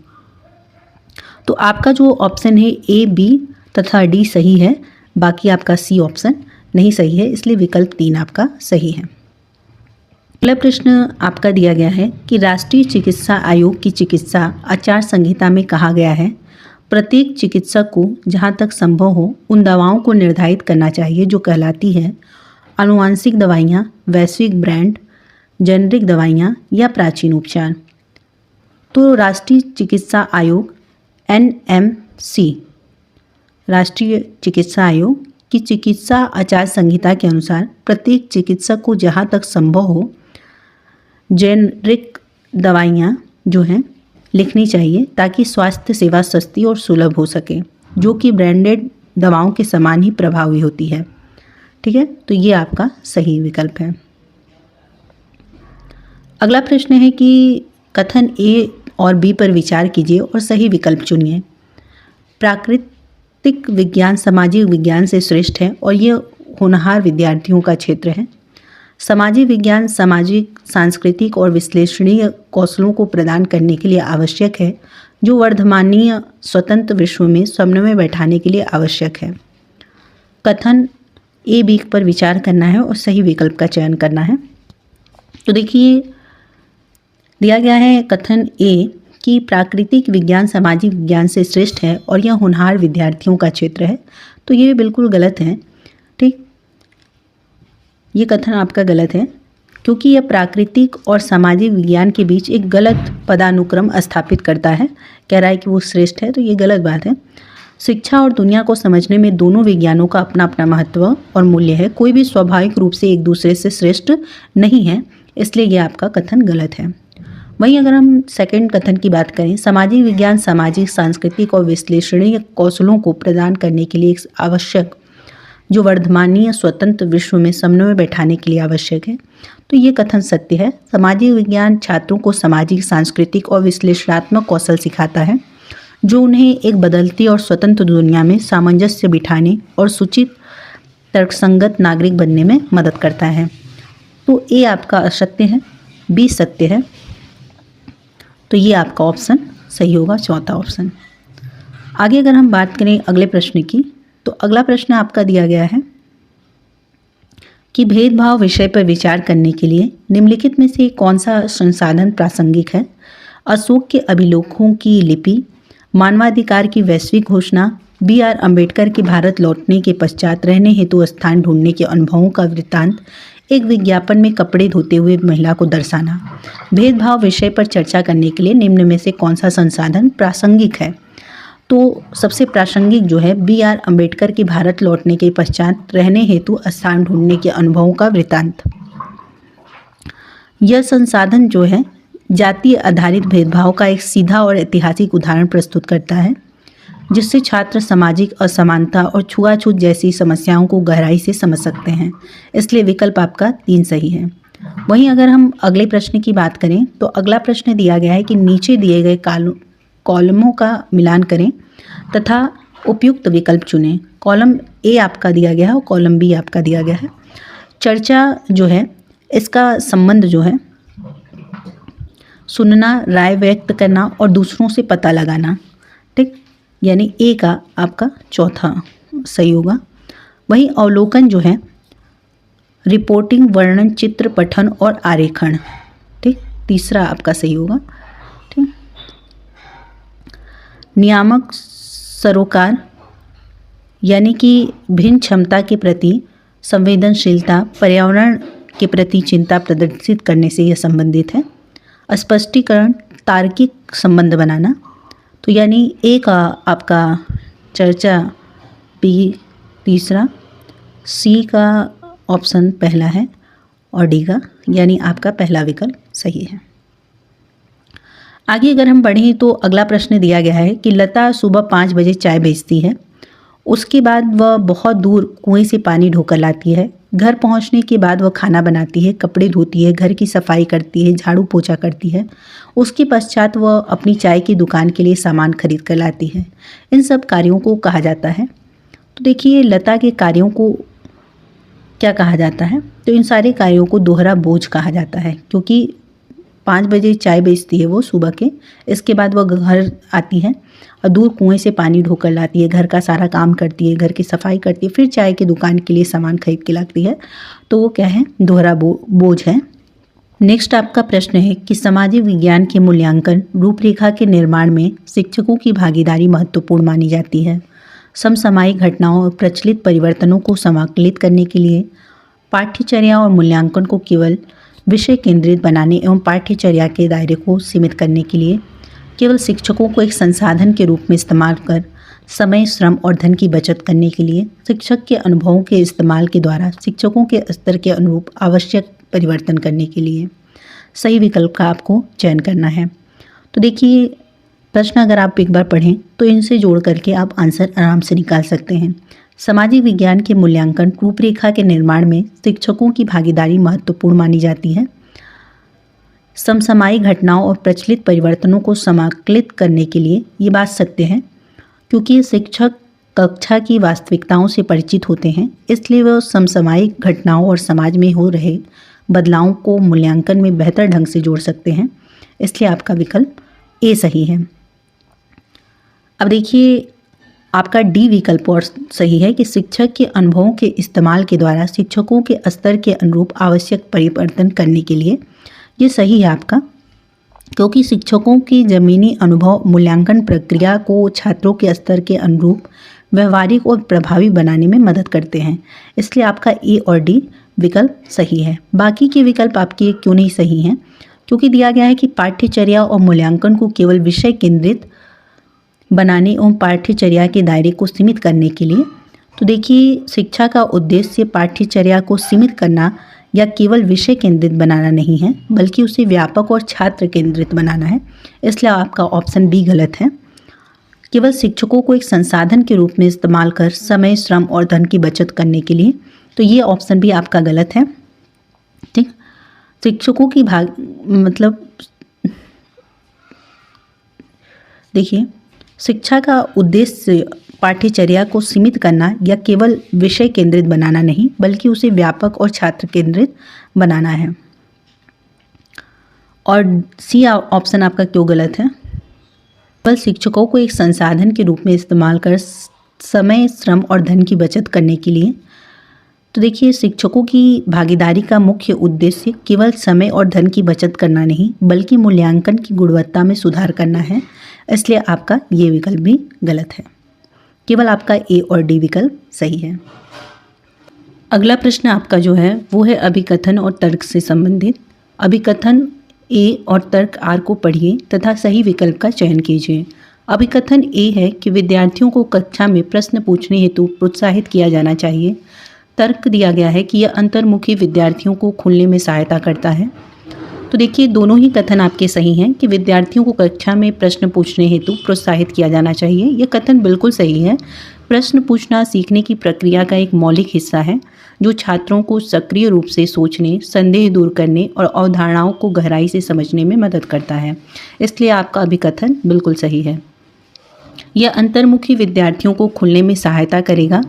तो आपका जो ऑप्शन है ए, बी तथा डी सही है, बाकी आपका सी ऑप्शन नहीं सही है, इसलिए विकल्प 3 आपका सही है। अगला प्रश्न आपका दिया गया है कि राष्ट्रीय चिकित्सा आयोग की चिकित्सा आचार संहिता में कहा गया है प्रत्येक चिकित्सक को जहाँ तक संभव हो उन दवाओं को निर्धारित करना चाहिए जो कहलाती है आनुवांशिक दवाइयाँ, वैश्विक ब्रांड, जेनरिक दवाइयाँ या प्राचीन उपचार। तो राष्ट्रीय चिकित्सा आयोग NMC, राष्ट्रीय चिकित्सा आयोग की चिकित्सा आचार संहिता के अनुसार प्रत्येक चिकित्सक को जहाँ तक संभव हो जेनरिक दवाइयाँ जो हैं लिखनी चाहिए ताकि स्वास्थ्य सेवा सस्ती और सुलभ हो सके, जो कि ब्रांडेड दवाओं के समान ही प्रभावी होती है। ठीक है, तो ये आपका सही विकल्प है। अगला प्रश्न है कि कथन ए और बी पर विचार कीजिए और सही विकल्प चुनिए। प्राकृतिक प्राकृतिक विज्ञान सामाजिक विज्ञान से श्रेष्ठ है और ये होनहार विद्यार्थियों का क्षेत्र है। सामाजिक विज्ञान सामाजिक, सांस्कृतिक और विश्लेषणीय कौशलों को प्रदान करने के लिए आवश्यक है, जो वर्तमानीय स्वतंत्र विश्व में समन्वय बैठाने के लिए आवश्यक है। कथन ए बी पर विचार करना है और सही विकल्प का चयन करना है। तो देखिए दिया गया है कथन ए कि प्राकृतिक विज्ञान सामाजिक विज्ञान से श्रेष्ठ है और यह होनहार विद्यार्थियों का क्षेत्र है। तो ये बिल्कुल गलत है। ठीक, ये कथन आपका गलत है क्योंकि यह प्राकृतिक और सामाजिक विज्ञान के बीच एक गलत पदानुक्रम स्थापित करता है। कह रहा है कि वो श्रेष्ठ है, तो ये गलत बात है। शिक्षा और दुनिया को समझने में दोनों विज्ञानों का अपना अपना महत्व और मूल्य है। कोई भी स्वाभाविक रूप से एक दूसरे से श्रेष्ठ नहीं है, इसलिए यह आपका कथन गलत है। वहीं अगर हम सेकंड कथन की बात करें, सामाजिक विज्ञान सामाजिक, सांस्कृतिक और विश्लेषणीय कौशलों को प्रदान करने के लिए आवश्यक, जो वर्तमानीय स्वतंत्र विश्व में समन्वय बैठाने के लिए आवश्यक है। तो ये कथन सत्य है। सामाजिक विज्ञान छात्रों को सामाजिक, सांस्कृतिक और विश्लेषणात्मक कौशल सिखाता है, जो उन्हें एक बदलती और स्वतंत्र दुनिया में सामंजस्य बिठाने और सूचित तर्कसंगत नागरिक बनने में मदद करता है। तो ए आपका असत्य है, बी सत्य है। तो ये आपका ऑप्शन सही होगा, चौथा ऑप्शन। आगे अगर हम बात करें अगले प्रश्न की, तो अगला प्रश्न आपका दिया गया है कि भेदभाव विषय पर विचार करने के लिए निम्नलिखित में से कौन सा संसाधन प्रासंगिक है? अशोक के अभिलेखों की लिपि, मानवाधिकार की वैश्विक घोषणा, बी.आर. अम्बेडकर के भारत लौटने के पश्चात रहने हेतु स्थान ढूंढने के अनुभवों का वृत्तांत, एक विज्ञापन में कपड़े धोते हुए महिला को दर्शाना। भेदभाव विषय पर चर्चा करने के लिए निम्न में से कौन सा संसाधन प्रासंगिक है? तो सबसे प्रासंगिक जो है बी.आर. अम्बेडकर के भारत लौटने के पश्चात रहने हेतु स्थान ढूंढने के अनुभवों का वृत्तांत। यह संसाधन जो है जातीय आधारित भेदभाव का एक सीधा और ऐतिहासिक उदाहरण प्रस्तुत करता है, जिससे छात्र सामाजिक असमानता और छुआछूत जैसी समस्याओं को गहराई से समझ सकते हैं। इसलिए विकल्प आपका 3 सही है। वहीं अगर हम अगले प्रश्न की बात करें, तो अगला प्रश्न दिया गया है कि नीचे दिए गए कॉलमों का मिलान करें तथा उपयुक्त विकल्प चुनें। कॉलम ए आपका दिया गया है और कॉलम बी आपका दिया गया है। चर्चा जो है इसका संबंध जो है सुनना, राय व्यक्त करना और दूसरों से पता लगाना। ठीक, यानी ए का आपका चौथा सही होगा। वहीं अवलोकन जो है रिपोर्टिंग, वर्णन, चित्र, पठन और आरेखन। ठीक, तीसरा आपका सही होगा। ठीक, नियामक सरोकार यानी कि भिन्न क्षमता के प्रति संवेदनशीलता, पर्यावरण के प्रति चिंता प्रदर्शित करने से यह संबंधित है। स्पष्टीकरण, तार्किक संबंध बनाना। तो यानी ए का आपका चर्चा बी तीसरा, सी का ऑप्शन पहला है और डी का यानी आपका पहला विकल्प सही है। आगे अगर हम बढ़ें तो अगला प्रश्न दिया गया है कि लता सुबह 5 बजे चाय बेचती है, उसके बाद वह बहुत दूर कुएं से पानी ढोकर लाती है। घर पहुंचने के बाद वह खाना बनाती है, कपड़े धोती है, घर की सफाई करती है, झाड़ू पोछा करती है। उसके पश्चात वह अपनी चाय की दुकान के लिए सामान खरीद कर लाती है। इन सब कार्यों को कहा जाता है। तो देखिए लता के कार्यों को क्या कहा जाता है? तो इन सारे कार्यों को दोहरा बोझ कहा जाता है, क्योंकि 5 बजे चाय बेचती है वो सुबह के, इसके बाद वह घर आती है और दूर कुएं से पानी ढोकर लाती है, घर का सारा काम करती है, घर की सफाई करती है, फिर चाय की दुकान के लिए सामान खरीद के लाती है। तो वो क्या है? दोहरा बोझ है। नेक्स्ट आपका प्रश्न है कि सामाजिक विज्ञान के मूल्यांकन रूपरेखा के निर्माण में शिक्षकों की भागीदारी महत्वपूर्ण मानी जाती है। समसामयिक घटनाओं और प्रचलित परिवर्तनों को समाकलित करने के लिए पाठ्यचर्या और मूल्यांकन को केवल विषय केंद्रित बनाने एवं पाठ्यचर्या के दायरे को सीमित करने के लिए केवल शिक्षकों को एक संसाधन के रूप में इस्तेमाल कर समय, श्रम और धन की बचत करने के लिए शिक्षक के अनुभवों के इस्तेमाल के द्वारा शिक्षकों के स्तर के अनुरूप आवश्यक परिवर्तन करने के लिए सही विकल्प का आपको चयन करना है। तो देखिए प्रश्न अगर आप एक बार पढ़ें तो इनसे जोड़ करके आप आंसर आराम से निकाल सकते हैं। सामाजिक विज्ञान के मूल्यांकन रूपरेखा के निर्माण में शिक्षकों की भागीदारी महत्वपूर्ण मानी जाती है। समसामयिक घटनाओं और प्रचलित परिवर्तनों को समाकलित करने के लिए ये बात सत्य है, क्योंकि शिक्षक कक्षा की वास्तविकताओं से परिचित होते हैं, इसलिए वह समसामयिक घटनाओं और समाज में हो रहे बदलावों को मूल्यांकन में बेहतर ढंग से जोड़ सकते हैं। इसलिए आपका विकल्प ए सही है। अब देखिए आपका डी विकल्प और सही है कि शिक्षक के अनुभवों के इस्तेमाल के द्वारा शिक्षकों के स्तर के अनुरूप आवश्यक परिवर्तन करने के लिए। ये सही है आपका, क्योंकि शिक्षकों की ज़मीनी अनुभव मूल्यांकन प्रक्रिया को छात्रों के स्तर के अनुरूप व्यवहारिक और प्रभावी बनाने में मदद करते हैं। इसलिए आपका ए और डी विकल्प सही है। बाकी के विकल्प आपके क्यों नहीं सही हैं? क्योंकि दिया गया है कि पाठ्यचर्या और मूल्यांकन को केवल विषय केंद्रित बनाने एवं पाठ्यचर्या के दायरे को सीमित करने के लिए। तो देखिए शिक्षा का उद्देश्य पाठ्यचर्या को सीमित करना या केवल विषय केंद्रित बनाना नहीं है, बल्कि उसे व्यापक और छात्र केंद्रित बनाना है। इसलिए आपका ऑप्शन बी गलत है। केवल शिक्षकों को एक संसाधन के रूप में इस्तेमाल कर समय, श्रम और धन की बचत करने के लिए। तो ये ऑप्शन भी आपका गलत है। ठीक, शिक्षकों की देखिए शिक्षा का उद्देश्य पाठ्यचर्या को सीमित करना या केवल विषय केंद्रित बनाना नहीं, बल्कि उसे व्यापक और छात्र केंद्रित बनाना है। और सी ऑप्शन आपका क्यों गलत है? केवल शिक्षकों को एक संसाधन के रूप में इस्तेमाल कर समय, श्रम और धन की बचत करने के लिए। तो देखिए शिक्षकों की भागीदारी का मुख्य उद्देश्य केवल समय और धन की बचत करना नहीं, बल्कि मूल्यांकन की गुणवत्ता में सुधार करना है। इसलिए आपका ये विकल्प भी गलत है। केवल आपका ए और डी विकल्प सही है। अगला प्रश्न आपका जो है वो है अभिकथन और तर्क से संबंधित। अभिकथन ए और तर्क आर को पढ़िए तथा सही विकल्प का चयन कीजिए। अभिकथन ए है कि विद्यार्थियों को कक्षा में प्रश्न पूछने हेतु प्रोत्साहित किया जाना चाहिए। तर्क दिया गया है कि यह अंतर्मुखी विद्यार्थियों को खुलने में सहायता करता है। तो देखिए दोनों ही कथन आपके सही हैं कि विद्यार्थियों को कक्षा में प्रश्न पूछने हेतु प्रोत्साहित किया जाना चाहिए। यह कथन बिल्कुल सही है। प्रश्न पूछना सीखने की प्रक्रिया का एक मौलिक हिस्सा है, जो छात्रों को सक्रिय रूप से सोचने, संदेह दूर करने और अवधारणाओं को गहराई से समझने में मदद करता है। इसलिए आपका अभिकथन बिल्कुल सही है। यह अंतर्मुखी विद्यार्थियों को खुलने में सहायता करेगा।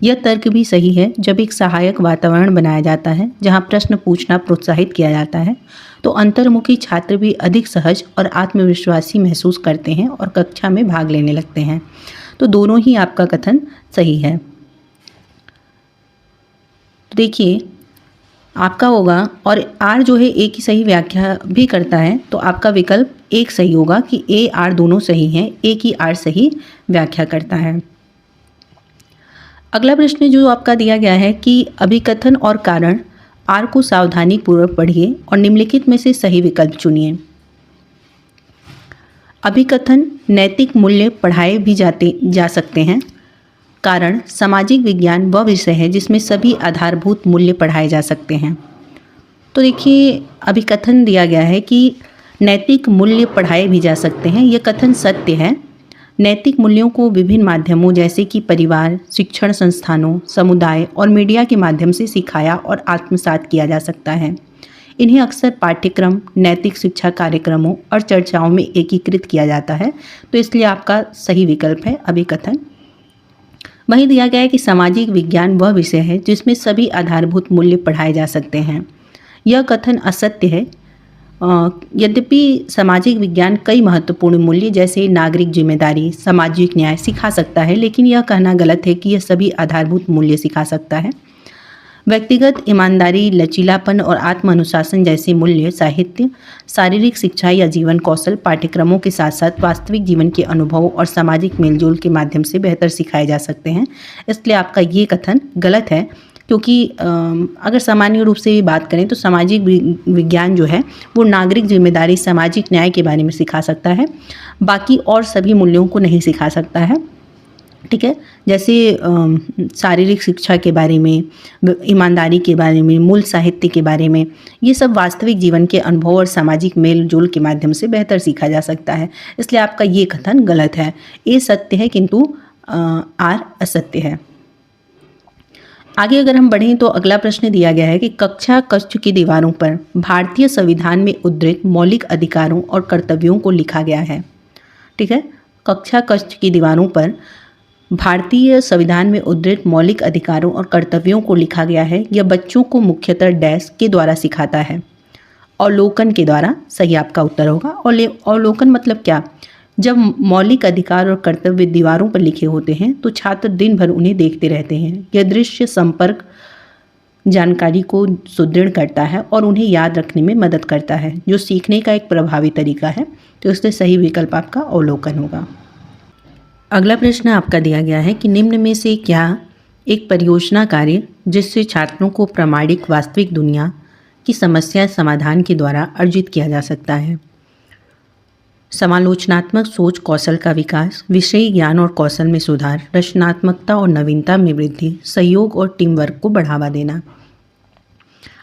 यह तर्क भी सही है। जब एक सहायक वातावरण बनाया जाता है जहां प्रश्न पूछना प्रोत्साहित किया जाता है, तो अंतर्मुखी छात्र भी अधिक सहज और आत्मविश्वासी महसूस करते हैं और कक्षा में भाग लेने लगते हैं। तो दोनों ही आपका कथन सही है। देखिए आपका होगा, और आर जो है ए की सही व्याख्या भी करता है, तो आपका विकल्प एक सही होगा कि ए आर दोनों सही हैं। ए की आर सही व्याख्या करता है। अगला प्रश्न जो आपका दिया गया है कि अभिकथन और कारण आर को सावधानी पूर्वक पढ़िए और निम्नलिखित में से सही विकल्प चुनिए। अभिकथन नैतिक मूल्य पढ़ाए भी जा सकते हैं। कारण सामाजिक विज्ञान वह विषय है जिसमें सभी आधारभूत मूल्य पढ़ाए जा सकते हैं। तो देखिए अभिकथन दिया गया है कि नैतिक मूल्य पढ़ाए भी जा सकते हैं। यह कथन सत्य है। नैतिक मूल्यों को विभिन्न माध्यमों जैसे कि परिवार, शिक्षण संस्थानों, समुदाय और मीडिया के माध्यम से सिखाया और आत्मसात किया जा सकता है। इन्हें अक्सर पाठ्यक्रम, नैतिक शिक्षा कार्यक्रमों और चर्चाओं में एकीकृत किया जाता है। तो इसलिए आपका सही विकल्प है अभिकथन। वहीं दिया गया है कि सामाजिक विज्ञान वह विषय है जिसमें सभी आधारभूत मूल्य पढ़ाए जा सकते हैं। यह कथन असत्य है। यद्यपि सामाजिक विज्ञान कई महत्वपूर्ण मूल्य जैसे नागरिक जिम्मेदारी, सामाजिक न्याय सिखा सकता है, लेकिन यह कहना गलत है कि यह सभी आधारभूत मूल्य सिखा सकता है। व्यक्तिगत ईमानदारी, लचीलापन और आत्म अनुशासन जैसे मूल्य साहित्य, शारीरिक शिक्षा या जीवन कौशल पाठ्यक्रमों के साथ साथ वास्तविक जीवन के अनुभवों और सामाजिक मेलजोल के माध्यम से बेहतर सिखाए जा सकते हैं। इसलिए आपका ये कथन गलत है, क्योंकि अगर सामान्य रूप से बात करें तो सामाजिक विज्ञान जो है वो नागरिक जिम्मेदारी, सामाजिक न्याय के बारे में सिखा सकता है, बाकी और सभी मूल्यों को नहीं सिखा सकता है। ठीक है, जैसे शारीरिक शिक्षा के बारे में, ईमानदारी के बारे में, मूल साहित्य के बारे में, ये सब वास्तविक जीवन के अनुभव और सामाजिक मेल जोल के माध्यम से बेहतर सीखा जा सकता है। इसलिए आपका ये कथन गलत है। ए सत्य है किंतु आर असत्य है। आगे अगर हम बढ़ें तो अगला प्रश्न दिया गया है कि कक्षा कक्ष की दीवारों पर भारतीय संविधान में उद्धृत मौलिक अधिकारों और कर्तव्यों को लिखा गया है। ठीक है, कक्षा कक्ष की दीवारों पर भारतीय संविधान में उद्धृत मौलिक अधिकारों और कर्तव्यों को लिखा गया है। यह बच्चों को मुख्यतः डैश के द्वारा सिखाता है। अवलोकन के द्वारा सही आपका उत्तर होगा। और अवलोकन मतलब क्या? जब मौलिक अधिकार और कर्तव्य दीवारों पर लिखे होते हैं तो छात्र दिन भर उन्हें देखते रहते हैं। यह दृश्य संपर्क जानकारी को सुदृढ़ करता है और उन्हें याद रखने में मदद करता है, जो सीखने का एक प्रभावी तरीका है। तो इसलिए सही विकल्प आपका अवलोकन होगा। अगला प्रश्न आपका दिया गया है कि निम्न में से क्या एक परियोजना कार्य जिससे छात्रों को प्रामाणिक वास्तविक दुनिया की समस्या समाधान के द्वारा अर्जित किया जा सकता है? समालोचनात्मक सोच कौशल का विकास, विषयी ज्ञान और कौशल में सुधार, रचनात्मकता और नवीनता में वृद्धि, सहयोग और टीम वर्क को बढ़ावा देना।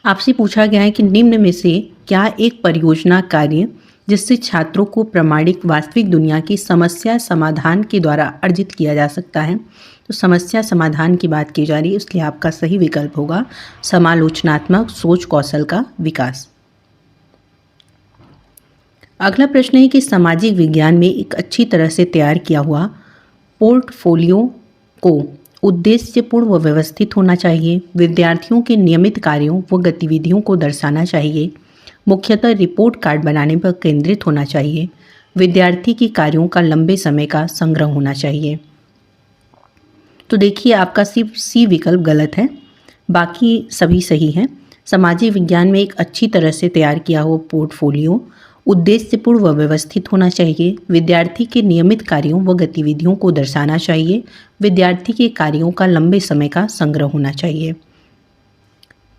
आपसे पूछा गया है कि निम्न में से क्या एक परियोजना कार्य जिससे छात्रों को प्रामाणिक वास्तविक दुनिया की समस्या समाधान के द्वारा अर्जित किया जा सकता है? तो समस्या समाधान की बात की जा रही है, इसलिए आपका सही विकल्प होगा समालोचनात्मक सोच कौशल का विकास। अगला प्रश्न है कि सामाजिक विज्ञान में एक अच्छी तरह से तैयार किया हुआ पोर्टफोलियो को उद्देश्यपूर्ण व व्यवस्थित होना चाहिए, विद्यार्थियों के नियमित कार्यों व गतिविधियों को दर्शाना चाहिए, मुख्यतः रिपोर्ट कार्ड बनाने पर केंद्रित होना चाहिए, विद्यार्थी के कार्यों का लंबे समय का संग्रह होना चाहिए। तो देखिए आपका सिर्फ सी विकल्प गलत है, बाकी सभी सही हैं। सामाजिक विज्ञान में एक अच्छी तरह से तैयार किया हुआ पोर्टफोलियो उद्देश्यपूर्ण व व्यवस्थित होना चाहिए, विद्यार्थी के नियमित कार्यों व गतिविधियों को दर्शाना चाहिए, विद्यार्थी के कार्यों का लंबे समय का संग्रह होना चाहिए।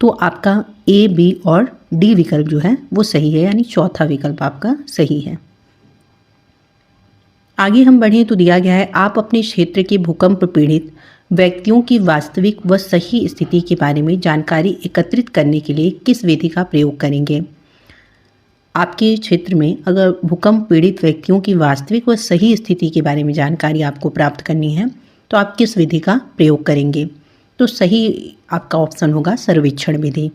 तो आपका ए, बी और डी विकल्प जो है वो सही है, यानी चौथा विकल्प आपका सही है। आगे हम बढ़ें तो दिया गया है आप अपने क्षेत्र के भूकंप पीड़ित व्यक्तियों की वास्तविक व सही स्थिति के बारे में जानकारी एकत्रित करने के लिए किस विधि का प्रयोग करेंगे? आपके क्षेत्र में अगर भूकंप पीड़ित व्यक्तियों की वास्तविक व सही स्थिति के बारे में जानकारी आपको प्राप्त करनी है तो आप किस विधि का प्रयोग करेंगे? तो सही आपका ऑप्शन होगा सर्वेक्षण विधि।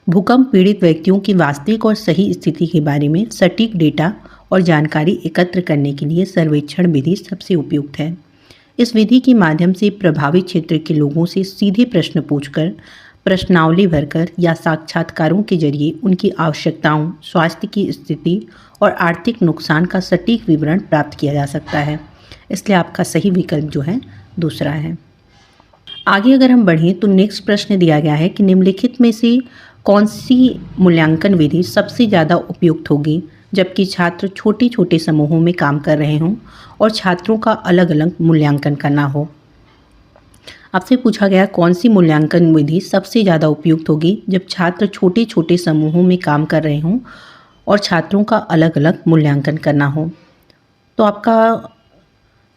भूकंप पीड़ित व्यक्तियों की वास्तविक और सही स्थिति के बारे में सटीक डेटा और जानकारी एकत्र करने के लिए सर्वेक्षण विधि सबसे उपयुक्त है। इस विधि के माध्यम से प्रभावित क्षेत्र के लोगों से सीधे प्रश्न पूछकर, प्रश्नावली भरकर या साक्षात्कारों के जरिए उनकी आवश्यकताओं, स्वास्थ्य की स्थिति और आर्थिक नुकसान का सटीक विवरण प्राप्त किया जा सकता है। इसलिए आपका सही विकल्प जो है दूसरा है। आगे अगर हम बढ़ें तो नेक्स्ट प्रश्न दिया गया है कि निम्नलिखित में से कौन सी मूल्यांकन विधि सबसे ज़्यादा उपयुक्त होगी जबकि छात्र छोटे छोटे समूहों में काम कर रहे हों और छात्रों का अलग अलग मूल्यांकन करना हो? आपसे पूछा गया कौन सी मूल्यांकन विधि सबसे ज़्यादा उपयुक्त होगी जब छात्र छोटे छोटे समूहों में काम कर रहे हों और छात्रों का अलग अलग मूल्यांकन करना हो? तो आपका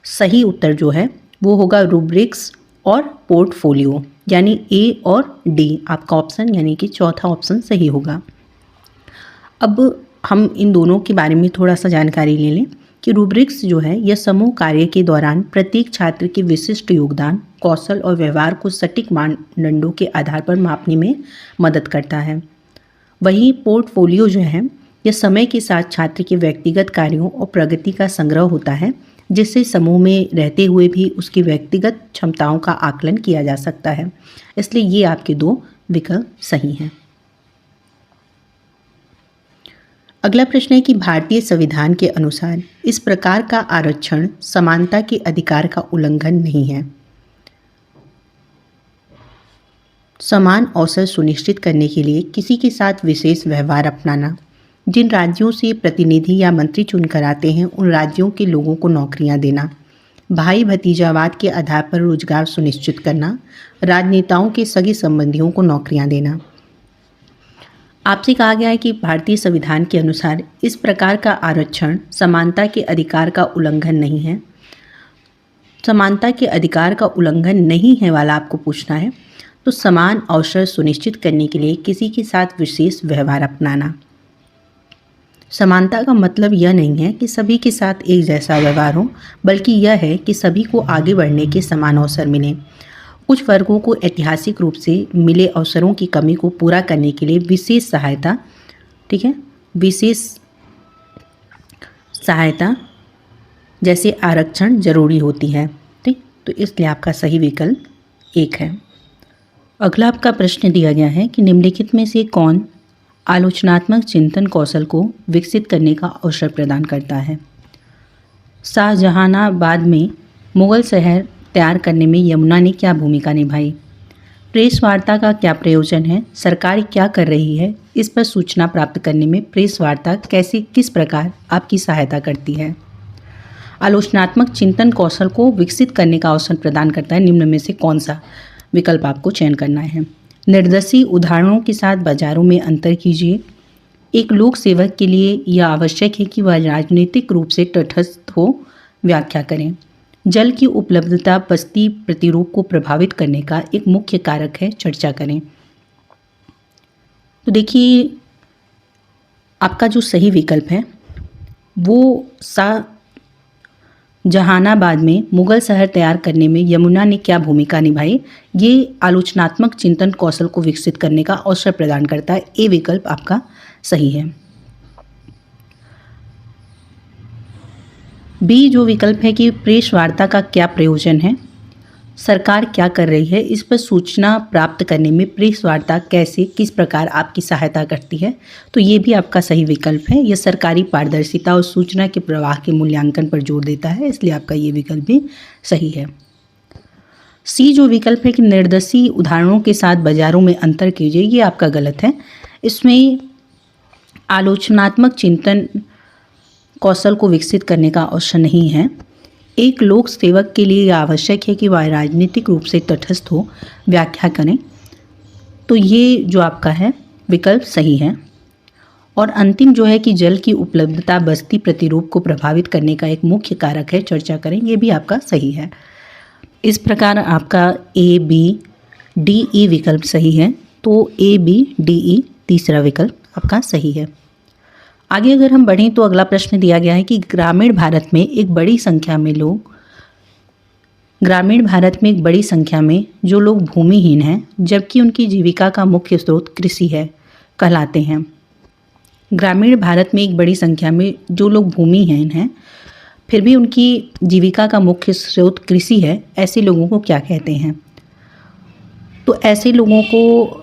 सही उत्तर जो है वो होगा रूब्रिक्स और पोर्टफोलियो, यानी ए और डी आपका ऑप्शन, यानी कि चौथा ऑप्शन सही होगा। अब हम इन दोनों के बारे में थोड़ा सा जानकारी ले लें कि रूब्रिक्स जो है यह समूह कार्य के दौरान प्रत्येक छात्र के विशिष्ट योगदान, कौशल और व्यवहार को सटीक मानदंडों के आधार पर मापने में मदद करता है। वहीं पोर्टफोलियो जो है यह समय के साथ छात्र के व्यक्तिगत कार्यों और प्रगति का संग्रह होता है, जिससे समूह में रहते हुए भी उसकी व्यक्तिगत क्षमताओं का आकलन किया जा सकता है। इसलिए ये आपके दो विकल्प सही हैं। अगला प्रश्न है कि भारतीय संविधान के अनुसार इस प्रकार का आरक्षण समानता के अधिकार का उल्लंघन नहीं है। समान अवसर सुनिश्चित करने के लिए किसी के साथ विशेष व्यवहार अपनाना, जिन राज्यों से प्रतिनिधि या मंत्री चुनकर आते हैं उन राज्यों के लोगों को नौकरियां देना, भाई भतीजावाद के आधार पर रोजगार सुनिश्चित करना, राजनेताओं के सगे संबंधियों को नौकरियां देना। आपसे कहा गया है कि भारतीय संविधान के अनुसार इस प्रकार का आरक्षण समानता के अधिकार का उल्लंघन नहीं है। समानता के अधिकार का उल्लंघन नहीं है वाला आपको पूछना है, तो समान अवसर सुनिश्चित करने के लिए किसी के साथ विशेष व्यवहार अपनाना। समानता का मतलब यह नहीं है कि सभी के साथ एक जैसा व्यवहार हो, बल्कि यह है कि सभी को आगे बढ़ने के समान अवसर मिलें। कुछ वर्गों को ऐतिहासिक रूप से मिले अवसरों की कमी को पूरा करने के लिए विशेष सहायता, ठीक है, विशेष सहायता जैसे आरक्षण जरूरी होती है। ठीक, तो इसलिए आपका सही विकल्प 1 है। अगला आपका प्रश्न दिया गया है कि निम्नलिखित में से कौन आलोचनात्मक चिंतन कौशल को विकसित करने का अवसर प्रदान करता है। शाहजहानाबाद में मुगल शहर तैयार करने में यमुना ने क्या भूमिका निभाई। प्रेस वार्ता का क्या प्रयोजन है, सरकार क्या कर रही है, इस पर सूचना प्राप्त करने में प्रेस वार्ता कैसे किस प्रकार आपकी सहायता करती है। आलोचनात्मक चिंतन कौशल को विकसित करने का अवसर प्रदान करता है, निम्न में से कौन सा विकल्प आपको चयन करना है। निर्दयी उदाहरणों के साथ बाजारों में अंतर कीजिए। एक लोक सेवक के लिए यह आवश्यक है कि वह राजनीतिक रूप से तटस्थ हो। व्याख्या करें। जल की उपलब्धता बस्ती प्रतिरूप को प्रभावित करने का एक मुख्य कारक है, चर्चा करें। तो देखिए आपका जो सही विकल्प है वो शाहजहानाबाद में मुगल शहर तैयार करने में यमुना ने क्या भूमिका निभाई, ये आलोचनात्मक चिंतन कौशल को विकसित करने का अवसर प्रदान करता है। ये विकल्प आपका सही है। बी जो विकल्प है कि प्रेस वार्ता का क्या प्रयोजन है, सरकार क्या कर रही है, इस पर सूचना प्राप्त करने में प्रेस वार्ता कैसे किस प्रकार आपकी सहायता करती है, तो ये भी आपका सही विकल्प है। यह सरकारी पारदर्शिता और सूचना के प्रवाह के मूल्यांकन पर जोर देता है, इसलिए आपका ये विकल्प भी सही है। सी जो विकल्प है कि निर्दयी उदाहरणों के साथ बाजारों में अंतर कीजिए, ये आपका गलत है। इसमें आलोचनात्मक चिंतन कौशल को विकसित करने का अवसर नहीं है। एक लोक सेवक के लिए यह आवश्यक है कि वह राजनीतिक रूप से तटस्थ हो। व्याख्या करें। तो ये जो आपका है विकल्प सही है। और अंतिम जो है कि जल की उपलब्धता बस्ती प्रतिरूप को प्रभावित करने का एक मुख्य कारक है, चर्चा करें, ये भी आपका सही है। इस प्रकार आपका ए बी डी ई विकल्प सही है। तो ए बी डी ई तीसरा विकल्प आपका सही है। आगे अगर हम बढ़ें तो अगला प्रश्न दिया गया है कि ग्रामीण भारत में एक बड़ी संख्या में जो लोग भूमिहीन हैं जबकि उनकी जीविका का मुख्य स्रोत कृषि है कहलाते हैं। ग्रामीण भारत में एक बड़ी संख्या में जो लोग भूमिहीन हैं फिर भी उनकी जीविका का मुख्य स्रोत कृषि है, ऐसे लोगों को क्या कहते हैं। तो ऐसे लोगों को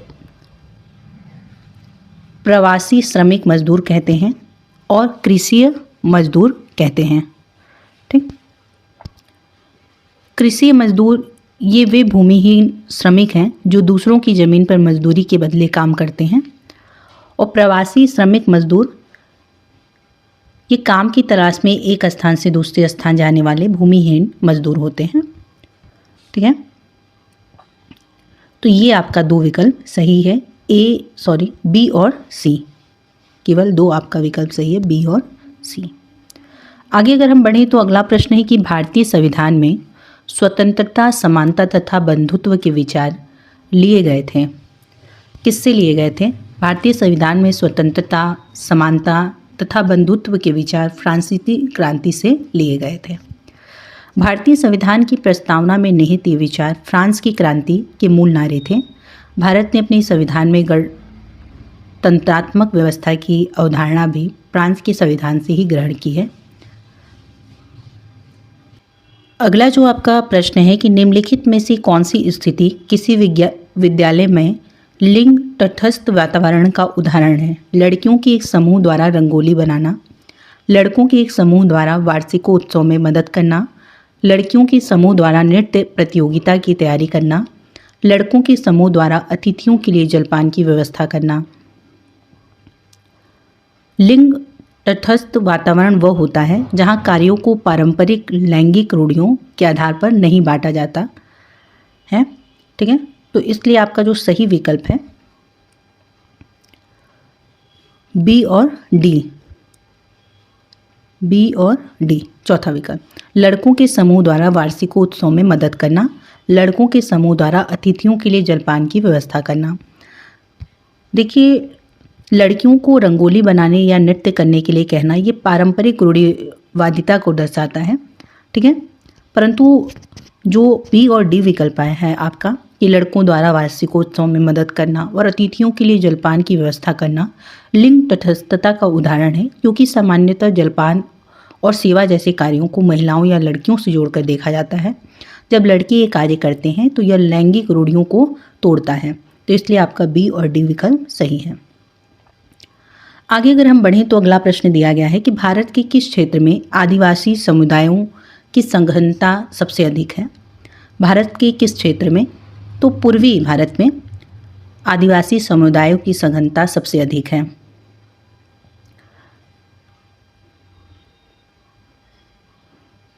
प्रवासी श्रमिक मजदूर कहते हैं और कृषि मजदूर कहते हैं। ठीक, कृषि मजदूर ये वे भूमिहीन श्रमिक हैं जो दूसरों की ज़मीन पर मजदूरी के बदले काम करते हैं। और प्रवासी श्रमिक मजदूर ये काम की तलाश में एक स्थान से दूसरे स्थान जाने वाले भूमिहीन मजदूर होते हैं। ठीक है, तो ये आपका दो विकल्प सही है। बी और सी, केवल दो आपका विकल्प सही है, बी और सी। आगे अगर हम बढ़ें तो अगला प्रश्न है कि भारतीय संविधान में स्वतंत्रता, समानता तथा बंधुत्व के विचार लिए गए थे। किससे लिए गए थे? भारतीय संविधान में स्वतंत्रता, समानता तथा बंधुत्व के विचार फ्रांसीसी क्रांति से लिए गए थे। भारतीय संविधान की प्रस्तावना में निहित ये विचार फ्रांस की क्रांति के मूल नारे थे। भारत ने अपने संविधान में गणतंत्रात्मक व्यवस्था की अवधारणा भी फ्रांस के संविधान से ही ग्रहण की है। अगला जो आपका प्रश्न है कि निम्नलिखित में से कौन सी स्थिति किसी विद्यालय में लिंग तटस्थ वातावरण का उदाहरण है। लड़कियों के एक समूह द्वारा रंगोली बनाना, लड़कों के एक समूह द्वारा वार्षिकोत्सव में मदद करना, लड़कियों के समूह द्वारा नृत्य प्रतियोगिता की तैयारी करना, लड़कों के समूह द्वारा अतिथियों के लिए जलपान की व्यवस्था करना। लिंग तटस्थ वातावरण वह होता है जहां कार्यों को पारंपरिक लैंगिक रूढ़ियों के आधार पर नहीं बांटा जाता है। ठीक है, तो इसलिए आपका जो सही विकल्प है बी और डी चौथा विकल्प। लड़कों के समूह द्वारा वार्षिकोत्सव में मदद करना, लड़कों के समूह द्वारा अतिथियों के लिए जलपान की व्यवस्था करना। देखिए, लड़कियों को रंगोली बनाने या नृत्य करने के लिए कहना ये पारंपरिक रूढ़िवादिता को दर्शाता है। ठीक है, परंतु जो बी और डी विकल्प आया है आपका कि लड़कों द्वारा वार्षिकोत्सव में मदद करना और अतिथियों के लिए जलपान की व्यवस्था करना लिंग तटस्थता का उदाहरण है, क्योंकि सामान्यतः जलपान और सेवा जैसे कार्यों को महिलाओं या लड़कियों से जोड़कर देखा जाता है। जब लड़के ये कार्य करते हैं तो यह लैंगिक रूढ़ियों को तोड़ता है। तो इसलिए आपका बी और डी विकल्प सही है। आगे अगर हम बढ़ें तो अगला प्रश्न दिया गया है कि भारत के किस क्षेत्र में आदिवासी समुदायों की सघनता सबसे अधिक है। भारत के किस क्षेत्र में? तो पूर्वी भारत में आदिवासी समुदायों की सघनता सबसे अधिक है।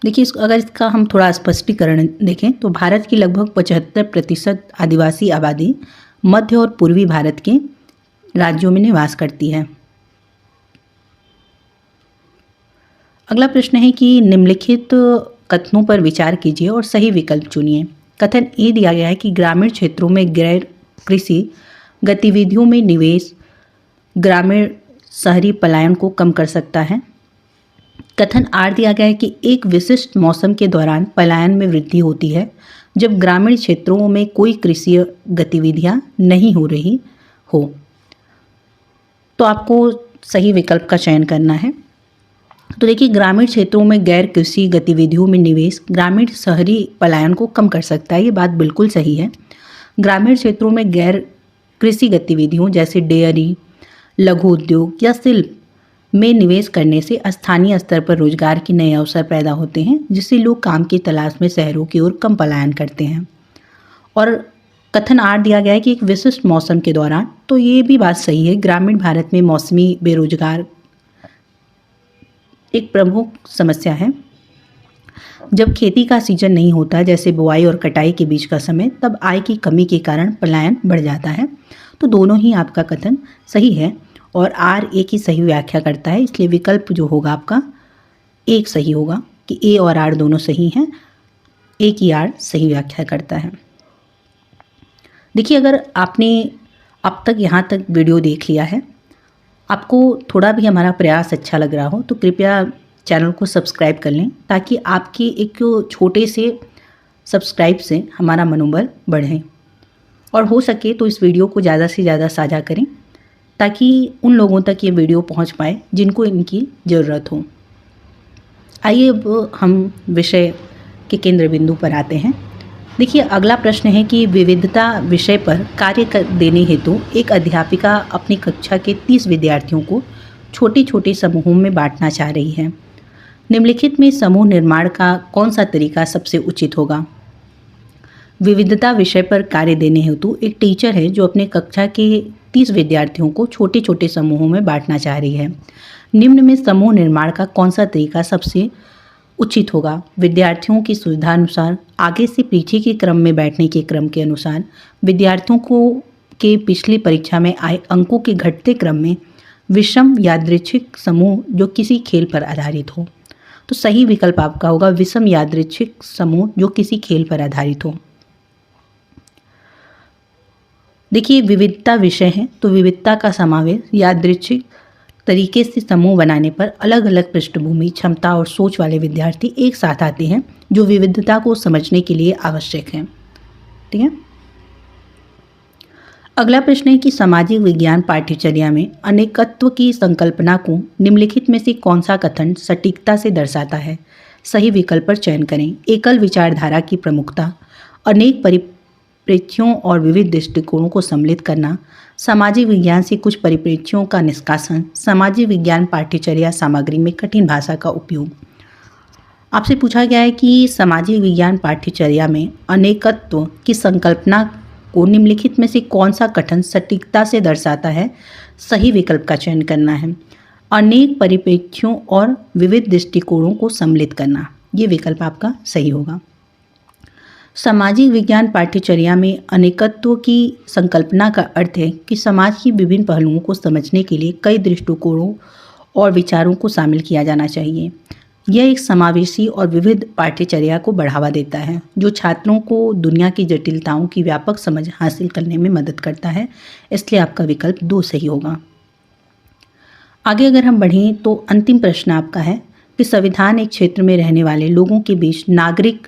देखिए, अगर इसका हम थोड़ा स्पष्टीकरण देखें तो भारत की लगभग 75% आदिवासी आबादी मध्य और पूर्वी भारत के राज्यों में निवास करती है। अगला प्रश्न है कि निम्नलिखित कथनों पर विचार कीजिए और सही विकल्प चुनिए। कथन ए दिया गया है कि ग्रामीण क्षेत्रों में गैर कृषि गतिविधियों में निवेश ग्रामीण शहरी पलायन को कम कर सकता है। कथन आर दिया गया है कि एक विशिष्ट मौसम के दौरान पलायन में वृद्धि होती है जब ग्रामीण क्षेत्रों में कोई कृषि गतिविधियां नहीं हो रही हो। तो आपको सही विकल्प का चयन करना है। तो देखिए, ग्रामीण क्षेत्रों में गैर कृषि गतिविधियों में निवेश ग्रामीण शहरी पलायन को कम कर सकता है। ये बात बिल्कुल सही है। ग्रामीण क्षेत्रों में गैर कृषि गतिविधियों जैसे डेयरी, लघु उद्योग या शिल्प में निवेश करने से स्थानीय स्तर पर रोजगार के नए अवसर पैदा होते हैं, जिससे लोग काम की तलाश में शहरों की ओर कम पलायन करते हैं। और कथन आर दिया गया है कि एक विशिष्ट मौसम के दौरान, तो ये भी बात सही है। ग्रामीण भारत में मौसमी बेरोजगार एक प्रमुख समस्या है। जब खेती का सीजन नहीं होता, जैसे बुआई और कटाई के बीच का समय, तब आय की कमी के कारण पलायन बढ़ जाता है। तो दोनों ही आपका कथन सही है और आर ए की सही व्याख्या करता है, इसलिए विकल्प जो होगा आपका एक सही होगा कि ए और आर दोनों सही हैं। ए की आर सही व्याख्या करता है। देखिए, अगर आपने अब तक यहाँ तक वीडियो देख लिया है, आपको थोड़ा भी हमारा प्रयास अच्छा लग रहा हो, तो कृपया चैनल को सब्सक्राइब कर लें, ताकि आपके एक छोटे से सब्सक्राइब से हमारा मनोबल बढ़े। और हो सके तो इस वीडियो को ज़्यादा से ज़्यादा साझा करें, ताकि उन लोगों तक ये वीडियो पहुंच पाए जिनको इनकी ज़रूरत हो। आइए अब हम विषय के केंद्र बिंदु पर आते हैं। देखिए, अगला प्रश्न है कि विविधता विषय पर कार्य देने हेतु एक अध्यापिका अपनी कक्षा के 30 विद्यार्थियों को छोटे छोटे समूहों में बांटना चाह रही है। निम्नलिखित में समूह निर्माण का कौन सा तरीका सबसे उचित होगा? विविधता विषय पर कार्य देने हेतु एक टीचर है जो अपने कक्षा के 30 विद्यार्थियों को छोटे छोटे समूहों में बांटना चाह रही है। निम्न में समूह निर्माण का कौन सा तरीका सबसे उचित होगा? विद्यार्थियों की सुविधा अनुसार, आगे से पीछे के क्रम में बैठने के क्रम के अनुसार, विद्यार्थियों को के पिछली परीक्षा में आए अंकों के घटते क्रम में, विषम यादृच्छिक समूह जो किसी खेल पर आधारित हो। तो सही विकल्प आपका होगा विषम यादृच्छिक समूह जो किसी खेल पर आधारित हो। देखिए, विविधता विषय है, तो विविधता का समावेश यादृच्छिक तरीके से समूह बनाने पर अलग अलग पृष्ठभूमि, क्षमता और सोच वाले विद्यार्थी एक साथ आते हैं, जो विविधता को समझने के लिए आवश्यक है। ठीक है। अगला प्रश्न है कि सामाजिक विज्ञान पाठ्यचर्या में अनेकत्व की संकल्पना को निम्नलिखित में से कौन सा कथन सटीकता से दर्शाता है? सही विकल्प पर चयन करें। एकल विचारधारा की प्रमुखता, अनेक परिप्रेक्ष्यों और विविध दृष्टिकोणों को सम्मिलित करना, सामाजिक विज्ञान से कुछ परिप्रेक्ष्यों का निष्कासन, सामाजिक विज्ञान पाठ्यचर्या सामग्री में कठिन भाषा का उपयोग। आपसे पूछा गया है कि सामाजिक विज्ञान पाठ्यचर्या में अनेकत्व की संकल्पना को निम्नलिखित में से कौन सा कथन सटीकता से दर्शाता है? सही विकल्प का चयन करना है। अनेक परिप्रेक्ष्यों और विविध दृष्टिकोणों को सम्मिलित करना, ये विकल्प आपका सही होगा। सामाजिक विज्ञान पाठ्यचर्या में अनेकत्व की संकल्पना का अर्थ है कि समाज की विभिन्न पहलुओं को समझने के लिए कई दृष्टिकोणों और विचारों को शामिल किया जाना चाहिए। यह एक समावेशी और विविध पाठ्यचर्या को बढ़ावा देता है, जो छात्रों को दुनिया की जटिलताओं की व्यापक समझ हासिल करने में मदद करता है। इसलिए आपका विकल्प 2 सही होगा। आगे अगर हम बढ़ें तो अंतिम प्रश्न आपका है कि संविधान एक क्षेत्र में रहने वाले लोगों के बीच नागरिक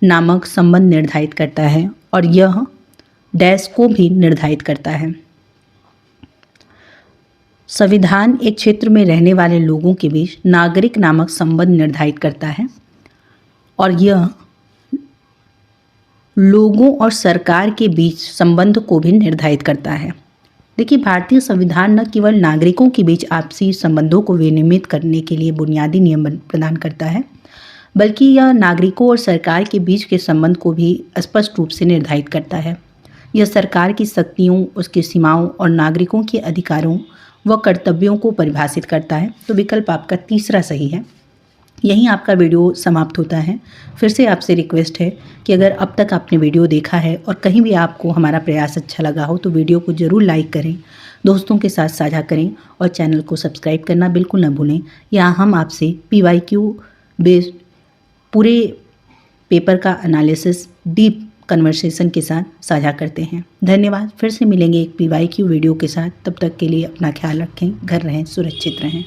नामक संबंध निर्धारित करता है और यह डैश को भी निर्धारित करता है। संविधान एक क्षेत्र में रहने वाले लोगों के बीच नागरिक नामक संबंध निर्धारित करता है और यह लोगों और सरकार के बीच संबंध को भी निर्धारित करता है। देखिए, भारतीय संविधान न केवल नागरिकों के बीच आपसी संबंधों को विनियमित करने के लिए बुनियादी नियम प्रदान करता है, बल्कि यह नागरिकों और सरकार के बीच के संबंध को भी स्पष्ट रूप से निर्धारित करता है। यह सरकार की शक्तियों, उसकी सीमाओं और नागरिकों के अधिकारों व कर्तव्यों को परिभाषित करता है। तो विकल्प आपका तीसरा सही है। यहीं आपका वीडियो समाप्त होता है। फिर से आपसे रिक्वेस्ट है कि अगर अब तक आपने वीडियो देखा है और कहीं भी आपको हमारा प्रयास अच्छा लगा हो तो वीडियो को ज़रूर लाइक करें, दोस्तों के साथ साझा करें और चैनल को सब्सक्राइब करना बिल्कुल न भूलें। यहाँ हम आपसे PYQ बेस्ड पूरे पेपर का एनालिसिस डीप कन्वर्सेशन के साथ साझा करते हैं। धन्यवाद। फिर से मिलेंगे एक PYQ वीडियो के साथ। तब तक के लिए अपना ख्याल रखें, घर रहें, सुरक्षित रहें।